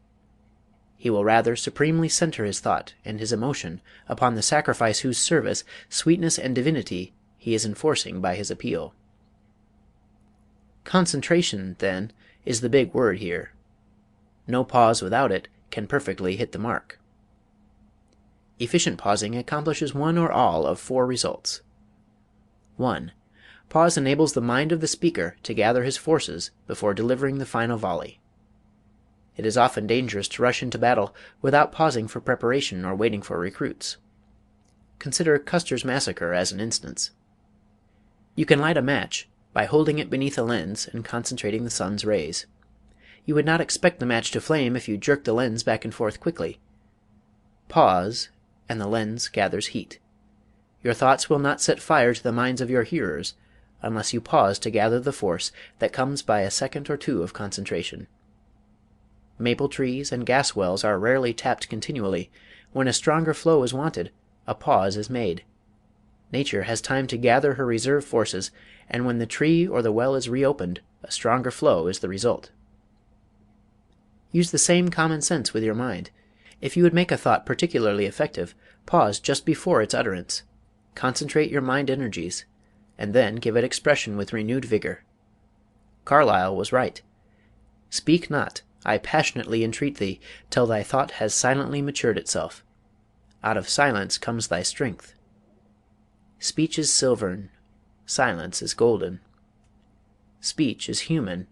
He will rather supremely center his thought and his emotion upon the sacrifice whose service, sweetness, and divinity he is enforcing by his appeal. Concentration, then, is the big word here. No pause without it can perfectly hit the mark. Efficient pausing accomplishes one or all of 4 results. 1. Pause enables the mind of the speaker to gather his forces before delivering the final volley. It is often dangerous to rush into battle without pausing for preparation or waiting for recruits. Consider Custer's massacre as an instance. You can light a match by holding it beneath a lens and concentrating the sun's rays. You would not expect the match to flame if you jerk the lens back and forth quickly. Pause, and the lens gathers heat. Your thoughts will not set fire to the minds of your hearers unless you pause to gather the force that comes by a second or two of concentration. Maple trees and gas wells are rarely tapped continually. When a stronger flow is wanted, a pause is made. Nature has time to gather her reserve forces, and when the tree or the well is reopened, a stronger flow is the result. Use the same common sense with your mind. If you would make a thought particularly effective, pause just before its utterance. Concentrate your mind energies, and then give it expression with renewed vigor. Carlyle was right. Speak not, I passionately entreat thee, till thy thought has silently matured itself. Out of silence comes thy strength. Speech is silvern, silence is golden. Speech is human,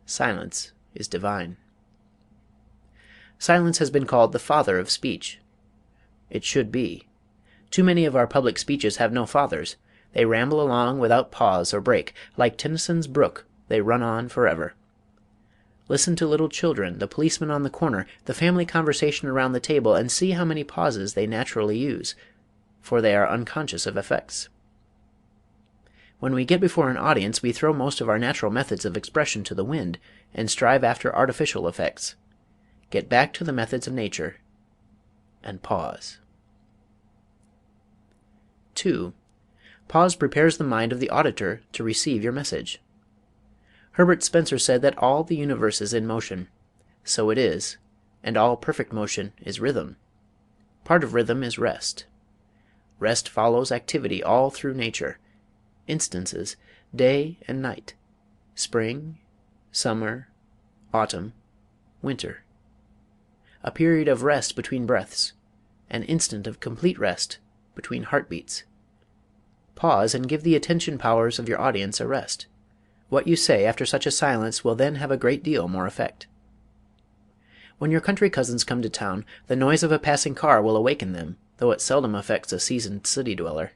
silence is divine. Silence has been called the father of speech. It should be. Too many of our public speeches have no fathers. They ramble along without pause or break. Like Tennyson's brook, they run on forever. Listen to little children, the policeman on the corner, the family conversation around the table, and see how many pauses they naturally use, for they are unconscious of effects. When we get before an audience, we throw most of our natural methods of expression to the wind, and strive after artificial effects. Get back to the methods of nature, and pause. 2. Pause prepares the mind of the auditor to receive your message. Herbert Spencer said that all the universe is in motion. So it is, and all perfect motion is rhythm. Part of rhythm is rest. Rest follows activity all through nature. Instances, day and night, spring, summer, autumn, winter. A period of rest between breaths, an instant of complete rest between heartbeats. Pause and give the attention powers of your audience a rest. What you say after such a silence will then have a great deal more effect. When your country cousins come to town, the noise of a passing car will awaken them, though it seldom affects a seasoned city dweller.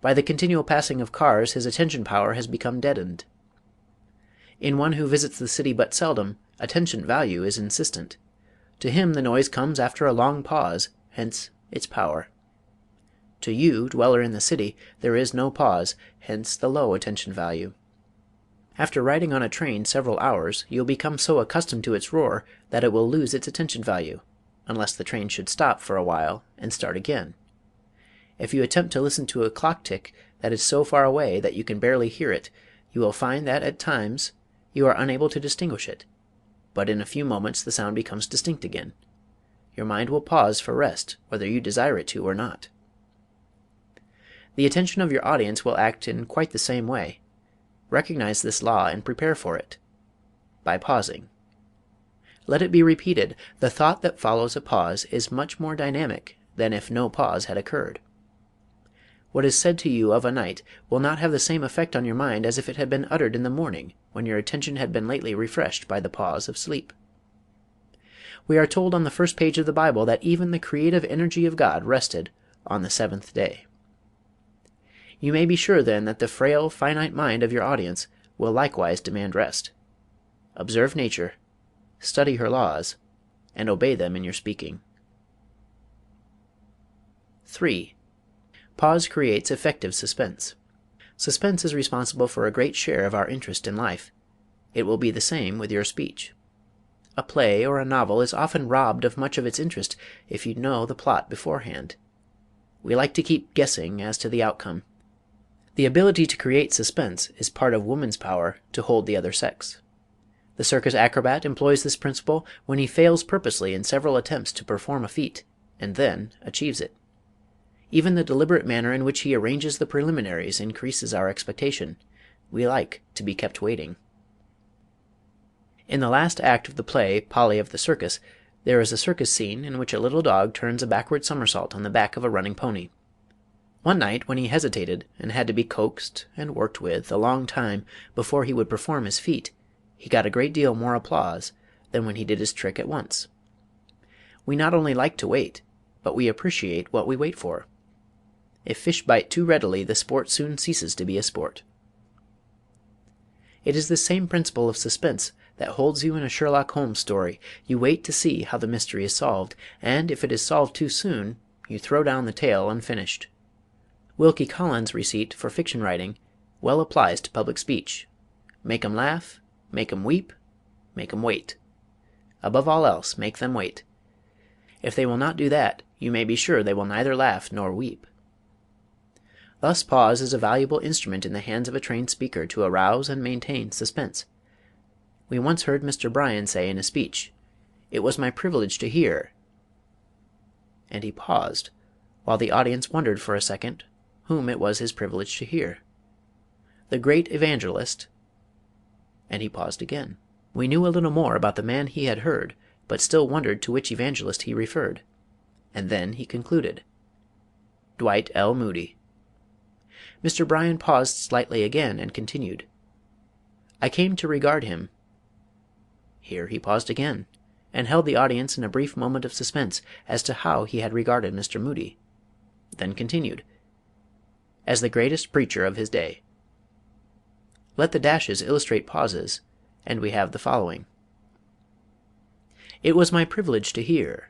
By the continual passing of cars his attention power has become deadened. In one who visits the city but seldom, attention value is insistent. To him the noise comes after a long pause, hence its power. To you, dweller in the city, there is no pause, hence the low attention value. After riding on a train several hours, you'll become so accustomed to its roar that it will lose its attention value, unless the train should stop for a while and start again. If you attempt to listen to a clock tick that is so far away that you can barely hear it, you will find that at times you are unable to distinguish it, but in a few moments the sound becomes distinct again. Your mind will pause for rest, whether you desire it to or not. The attention of your audience will act in quite the same way. Recognize this law and prepare for it by pausing. Let it be repeated, the thought that follows a pause is much more dynamic than if no pause had occurred. What is said to you of a night will not have the same effect on your mind as if it had been uttered in the morning, when your attention had been lately refreshed by the pause of sleep. We are told on the first page of the Bible that even the creative energy of God rested on the seventh day. You may be sure then that the frail, finite mind of your audience will likewise demand rest. Observe nature, study her laws, and obey them in your speaking. 3. Pause creates effective suspense. Suspense is responsible for a great share of our interest in life. It will be the same with your speech. A play or a novel is often robbed of much of its interest if you know the plot beforehand. We like to keep guessing as to the outcome. The ability to create suspense is part of woman's power to hold the other sex. The circus acrobat employs this principle when he fails purposely in several attempts to perform a feat, and then achieves it. Even the deliberate manner in which he arranges the preliminaries increases our expectation. We like to be kept waiting. In the last act of the play Polly of the Circus, there is a circus scene in which a little dog turns a backward somersault on the back of a running pony. One night, when he hesitated and had to be coaxed and worked with a long time before he would perform his feat, he got a great deal more applause than when he did his trick at once. We not only like to wait, but we appreciate what we wait for. If fish bite too readily, the sport soon ceases to be a sport. It is the same principle of suspense that holds you in a Sherlock Holmes story. You wait to see how the mystery is solved, and if it is solved too soon, you throw down the tale unfinished. Wilkie Collins' receipt for fiction writing well applies to public speech. Make 'em laugh, make 'em weep, make 'em wait. Above all else, make them wait. If they will not do that, you may be sure they will neither laugh nor weep. Thus pause is a valuable instrument in the hands of a trained speaker to arouse and maintain suspense. We once heard Mr. Bryan say in a speech, "It was my privilege to hear," and he paused, while the audience wondered for a second whom it was his privilege to hear. The great evangelist, and he paused again. We knew a little more about the man he had heard, but still wondered to which evangelist he referred. And then he concluded, Dwight L. Moody. Mr. Bryan paused slightly again and continued, "I came to regard him." Here he paused again, and held the audience in a brief moment of suspense as to how he had regarded Mr. Moody, then continued, "as the greatest preacher of his day." Let the dashes illustrate pauses, and we have the following: "It was my privilege to hear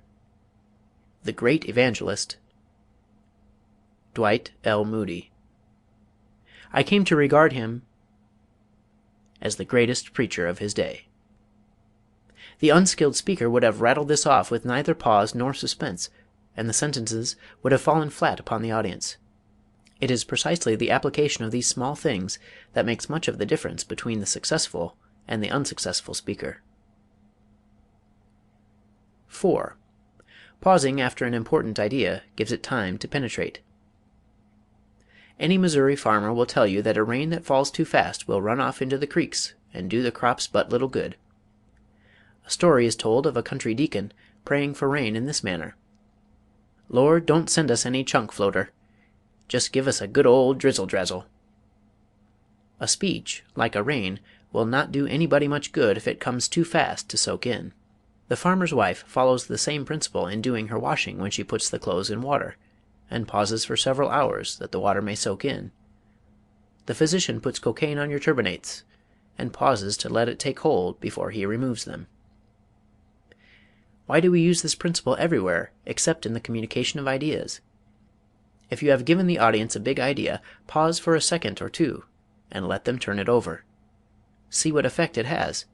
the great evangelist Dwight L. Moody. I came to regard him as the greatest preacher of his day." The unskilled speaker would have rattled this off with neither pause nor suspense, and the sentences would have fallen flat upon the audience. It is precisely the application of these small things that makes much of the difference between the successful and the unsuccessful speaker. 4. Pausing after an important idea gives it time to penetrate. Any Missouri farmer will tell you that a rain that falls too fast will run off into the creeks and do the crops but little good. A story is told of a country deacon praying for rain in this manner: "Lord, don't send us any chunk floater. Just give us a good old drizzle drazzle." A speech, like a rain, will not do anybody much good if it comes too fast to soak in. The farmer's wife follows the same principle in doing her washing when she puts the clothes in water, and pauses for several hours that the water may soak in. The physician puts cocaine on your turbinates, and pauses to let it take hold before he removes them. Why do we use this principle everywhere except in the communication of ideas? If you have given the audience a big idea, pause for a second or two, and let them turn it over. See what effect it has.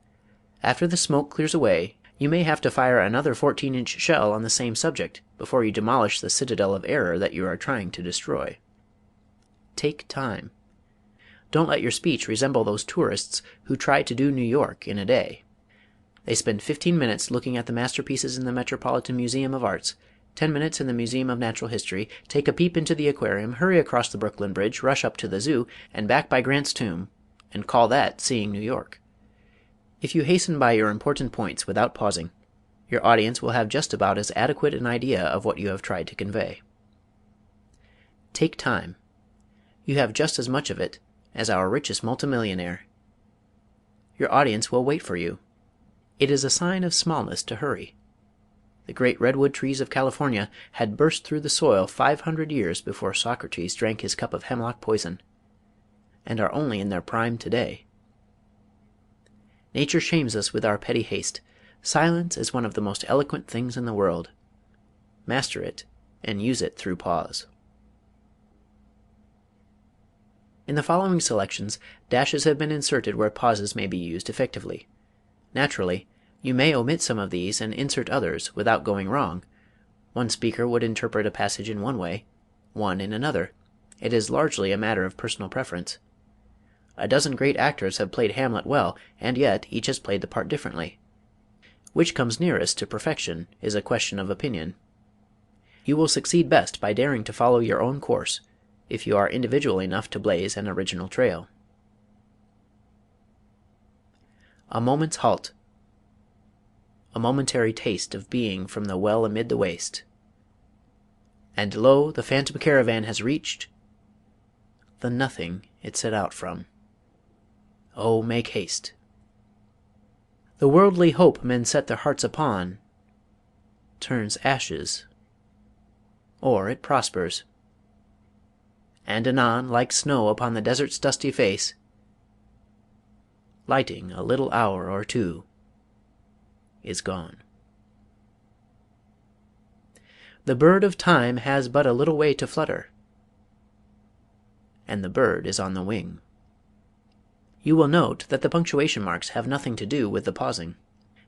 After the smoke clears away, you may have to fire another 14-inch shell on the same subject before you demolish the citadel of error that you are trying to destroy. Take time. Don't let your speech resemble those tourists who try to do New York in a day. They spend 15 minutes looking at the masterpieces in the Metropolitan Museum of Arts, 10 minutes in the Museum of Natural History, take a peep into the aquarium, hurry across the Brooklyn Bridge, rush up to the zoo, and back by Grant's Tomb, and call that seeing New York. If you hasten by your important points without pausing, your audience will have just about as adequate an idea of what you have tried to convey. Take time. You have just as much of it as our richest multimillionaire. Your audience will wait for you. It is a sign of smallness to hurry. The great redwood trees of California had burst through the soil 500 years before Socrates drank his cup of hemlock poison, and are only in their prime today. Nature shames us with our petty haste. Silence is one of the most eloquent things in the world. Master it, and use it through pause. In the following selections, dashes have been inserted where pauses may be used effectively. Naturally, you may omit some of these and insert others without going wrong. One speaker would interpret a passage in one way, one in another. It is largely a matter of personal preference. A dozen great actors have played Hamlet well, and yet each has played the part differently. Which comes nearest to perfection is a question of opinion. You will succeed best by daring to follow your own course, if you are individual enough to blaze an original trail. A moment's halt. A momentary taste of being from the well amid the waste. And lo, the phantom caravan has reached the nothing it set out from. Oh, make haste. The worldly hope men set their hearts upon turns ashes, or it prospers, and anon, like snow upon the desert's dusty face, lighting a little hour or two, is gone. The bird of time has but a little way to flutter, and the bird is on the wing. You will note that the punctuation marks have nothing to do with the pausing.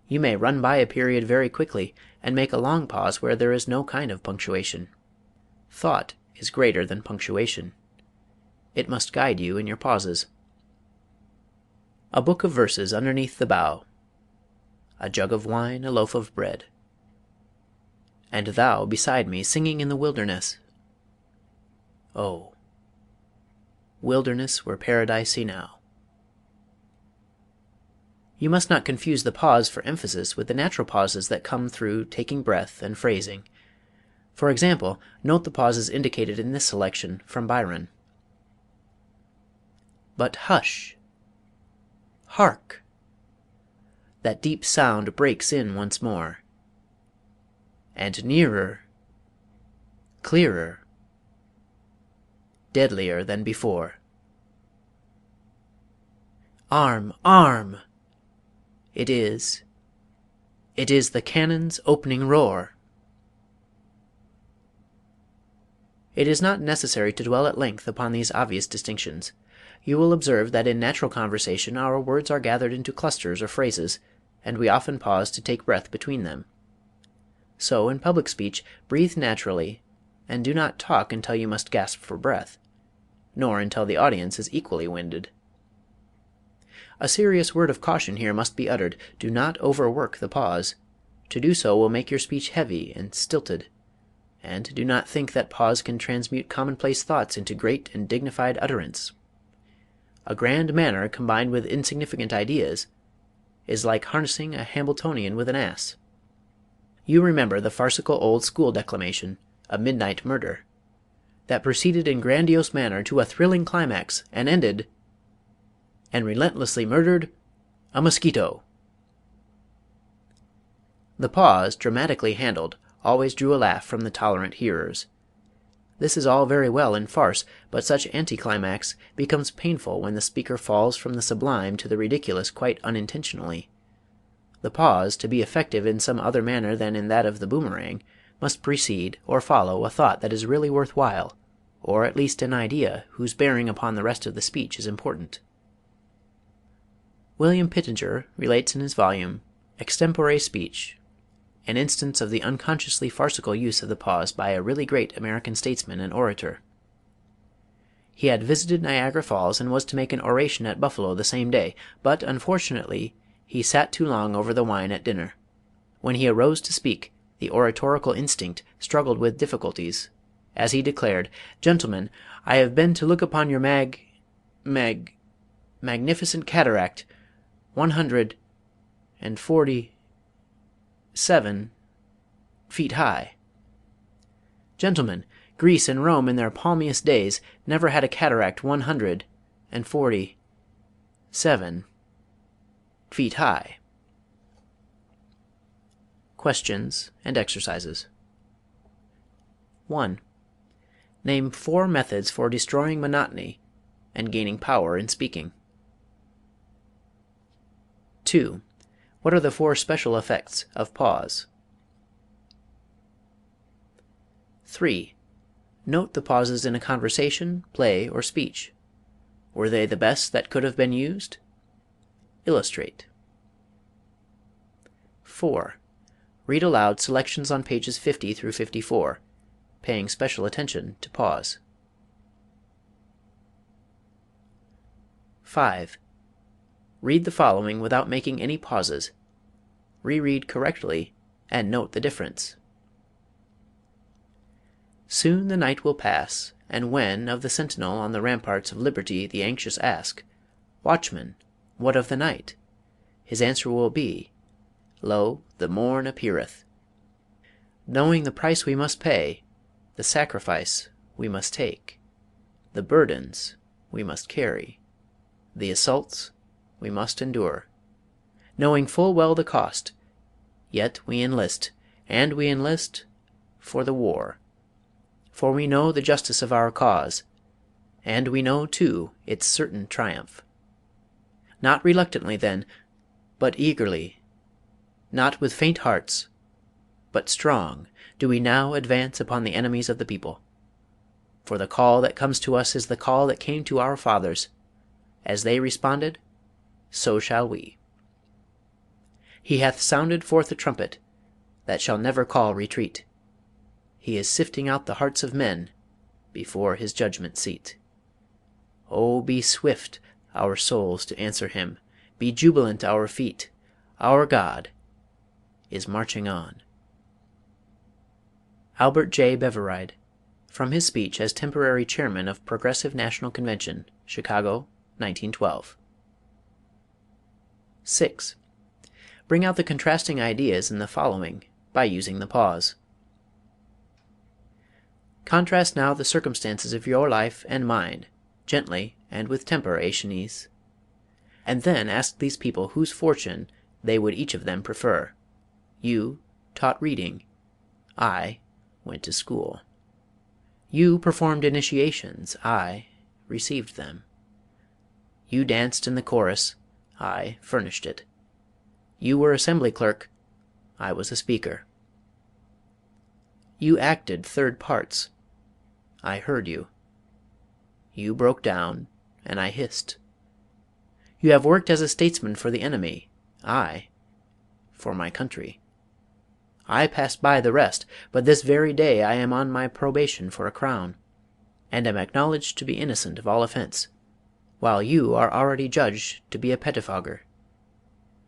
You may run by a period very quickly and make a long pause where there is no kind of punctuation. Thought is greater than punctuation. It must guide you in your pauses. A book of verses underneath the bough, a jug of wine, a loaf of bread, and thou beside me singing in the wilderness. Oh, wilderness were paradise enow. You must not confuse the pause for emphasis with the natural pauses that come through taking breath and phrasing. For example, note the pauses indicated in this selection from Byron. But hush! Hark! That deep sound breaks in once more. And nearer, clearer, deadlier than before. Arm! Arm! It is the cannon's opening roar. It is not necessary to dwell at length upon these obvious distinctions. You will observe that in natural conversation our words are gathered into clusters or phrases, and we often pause to take breath between them. So in public speech, breathe naturally, and do not talk until you must gasp for breath, nor until the audience is equally winded. A serious word of caution here must be uttered. Do not overwork the pause. To do so will make your speech heavy and stilted. And do not think that pause can transmute commonplace thoughts into great and dignified utterance. A grand manner combined with insignificant ideas is like harnessing a Hambletonian with an ass. You remember the farcical old school declamation, A Midnight Murder, that proceeded in grandiose manner to a thrilling climax and ended, and relentlessly murdered a mosquito. The pause, dramatically handled, always drew a laugh from the tolerant hearers. This is all very well in farce, but such anticlimax becomes painful when the speaker falls from the sublime to the ridiculous quite unintentionally. The pause, to be effective in some other manner than in that of the boomerang, must precede or follow a thought that is really worth while, or at least an idea whose bearing upon the rest of the speech is important. William Pittenger relates in his volume, Extempore Speech, an instance of the unconsciously farcical use of the pause by a really great American statesman and orator. He had visited Niagara Falls and was to make an oration at Buffalo the same day, but unfortunately he sat too long over the wine at dinner. When he arose to speak, the oratorical instinct struggled with difficulties, as he declared, "Gentlemen, I have been to look upon your magnificent cataract, 147 feet high. Gentlemen, Greece and Rome in their palmiest days never had a cataract 147 feet high." Questions and exercises. 1. Name 4 methods for destroying monotony and gaining power in speaking. 2. What are the 4 special effects of pause? 3. Note the pauses in a conversation, play, or speech. Were they the best that could have been used? Illustrate. 4. Read aloud selections on pages 50 through 54, paying special attention to pause. 5. Read the following without making any pauses. Reread correctly and note the difference. Soon the night will pass, and when of the sentinel on the ramparts of liberty the anxious ask, "Watchman, what of the night?" his answer will be, "Lo, the morn appeareth." Knowing the price we must pay, the sacrifice we must take, the burdens we must carry, the assaults we must endure, knowing full well the cost, yet we enlist, and we enlist for the war. For we know the justice of our cause, and we know, too, its certain triumph. Not reluctantly, then, but eagerly, not with faint hearts, but strong, do we now advance upon the enemies of the people. For the call that comes to us is the call that came to our fathers. As they responded, so shall we. He hath sounded forth a trumpet that shall never call retreat. He is sifting out the hearts of men before his judgment seat. Oh, be swift our souls to answer him, be jubilant our feet, our God is marching on. Albert J. Beveridge, from his speech as temporary chairman of Progressive National Convention, Chicago, 1912. 6. Bring out the contrasting ideas in the following by using the pause. Contrast now the circumstances of your life and mind, gently and with temper, Aeschines. And then ask these people whose fortune they would each of them prefer. You taught reading, I went to school. You performed initiations, I received them. You danced in the chorus, I furnished it. You were assembly clerk, I was a speaker. You acted third parts, I heard you. You broke down, and I hissed. You have worked as a statesman for the enemy, I for my country. I passed by the rest, but this very day I am on my probation for a crown, and am acknowledged to be innocent of all offense, while you are already judged to be a pettifogger.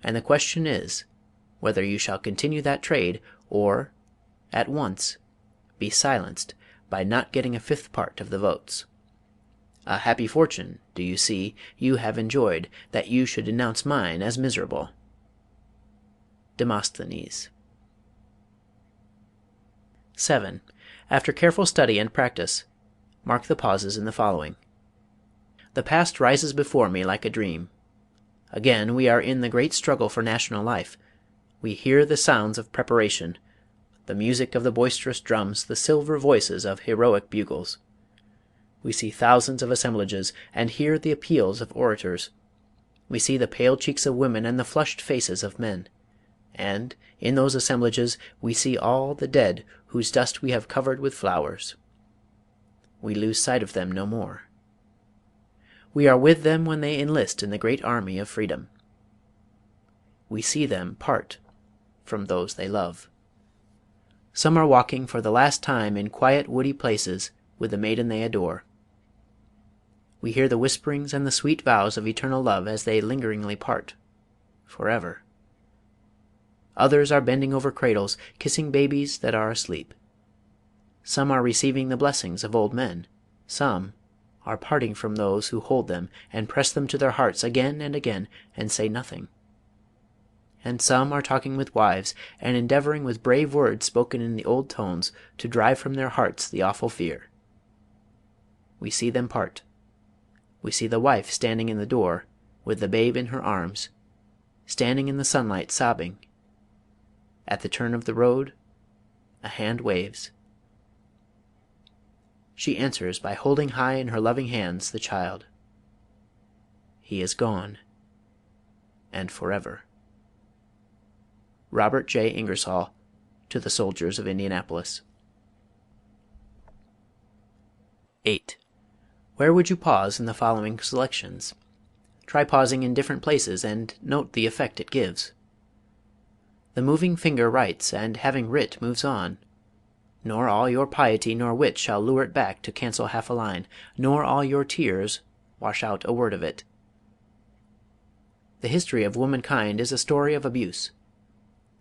And the question is, whether you shall continue that trade, or, at once, be silenced by not getting a fifth part of the votes. A happy fortune, do you see, you have enjoyed, that you should denounce mine as miserable. Demosthenes. 7. After careful study and practice, mark the pauses in the following. The past rises before me like a dream. Again we are in the great struggle for national life. We hear the sounds of preparation, the music of the boisterous drums, the silver voices of heroic bugles. We see thousands of assemblages, and hear the appeals of orators. We see the pale cheeks of women and the flushed faces of men. And, in those assemblages, we see all the dead whose dust we have covered with flowers. We lose sight of them no more. We are with them when they enlist in the great army of freedom. We see them part from those they love. Some are walking for the last time in quiet woody places with the maiden they adore. We hear the whisperings and the sweet vows of eternal love as they lingeringly part, forever. Others are bending over cradles, kissing babies that are asleep. Some are receiving the blessings of old men. Some are parting from those who hold them and press them to their hearts again and again and say nothing. And some are talking with wives, and endeavoring with brave words spoken in the old tones to drive from their hearts the awful fear. We see them part. We see the wife standing in the door, with the babe in her arms, standing in the sunlight sobbing. At the turn of the road, a hand waves. She answers by holding high in her loving hands the child. He is gone, and forever. Robert J. Ingersoll, to the Soldiers of Indianapolis. 8. Where would you pause in the following selections? Try pausing in different places and note the effect it gives. The moving finger writes, and having writ moves on. Nor all your piety nor wit shall lure it back to cancel half a line, nor all your tears wash out a word of it. The history of womankind is a story of abuse.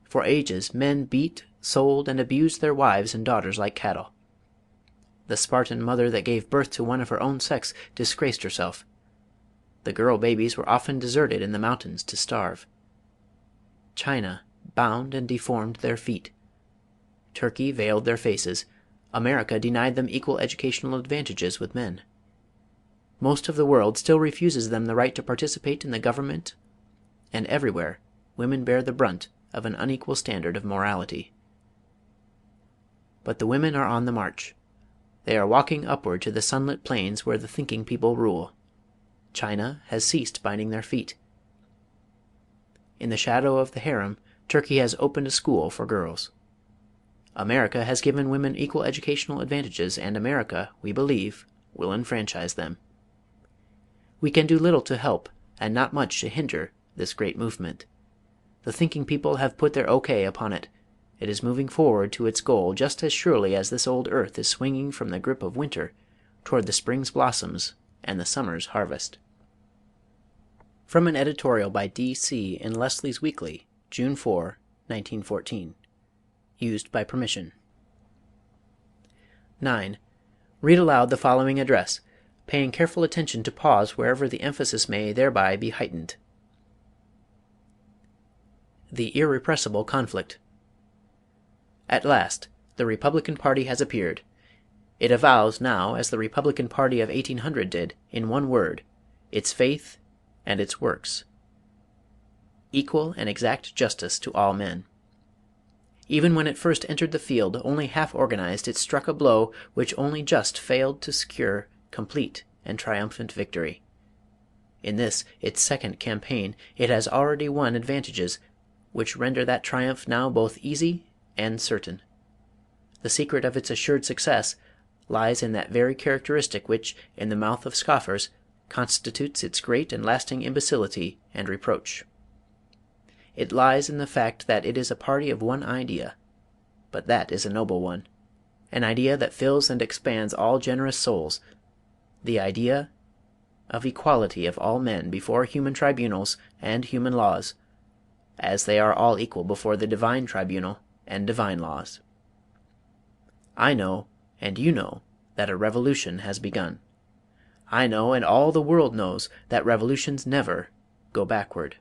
For ages men beat, sold, and abused their wives and daughters like cattle. The Spartan mother that gave birth to one of her own sex disgraced herself. The girl babies were often deserted in the mountains to starve. China bound and deformed their feet. Turkey veiled their faces. America denied them equal educational advantages with men. Most of the world still refuses them the right to participate in the government, and everywhere women bear the brunt of an unequal standard of morality. But the women are on the march. They are walking upward to the sunlit plains where the thinking people rule. China has ceased binding their feet. In the shadow of the harem, Turkey has opened a school for girls. America has given women equal educational advantages, and America, we believe, will enfranchise them. We can do little to help, and not much to hinder this great movement. The thinking people have put their O.K. upon it. It is moving forward to its goal just as surely as this old earth is swinging from the grip of winter toward the spring's blossoms and the summer's harvest. From an editorial by D.C. in Leslie's Weekly, June 4, 1914. Used by permission. 9. Read aloud the following address, paying careful attention to pause wherever the emphasis may thereby be heightened. The Irrepressible Conflict. At last, the Republican party has appeared. It avows now, as the Republican party of 1800 did, in one word, its faith and its works: equal and exact justice to all men. Even when it first entered the field, only half organized, it struck a blow which only just failed to secure complete and triumphant victory. In this, its second campaign, it has already won advantages which render that triumph now both easy and certain. The secret of its assured success lies in that very characteristic which, in the mouth of scoffers, constitutes its great and lasting imbecility and reproach. It lies in the fact that it is a party of one idea, but that is a noble one, an idea that fills and expands all generous souls, the idea of equality of all men before human tribunals and human laws, as they are all equal before the divine tribunal and divine laws. I know, and you know, that a revolution has begun. I know, and all the world knows, that revolutions never go backward.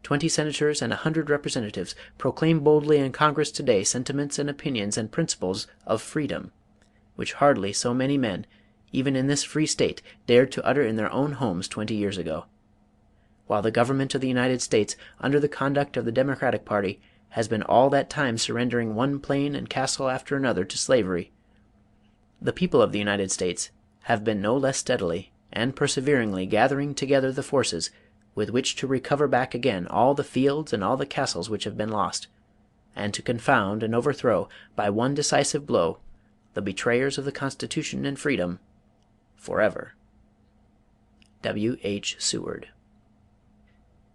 20 senators and 100 representatives proclaim boldly in Congress today sentiments and opinions and principles of freedom, which hardly so many men, even in this free state, dared to utter in their own homes 20 years ago. While the government of the United States, under the conduct of the Democratic party, has been all that time surrendering one plain and castle after another to slavery, the people of the United States have been no less steadily and perseveringly gathering together the forces with which to recover back again all the fields and all the castles which have been lost, and to confound and overthrow by one decisive blow the betrayers of the Constitution and freedom forever. W. H. Seward.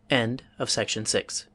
End of section 6.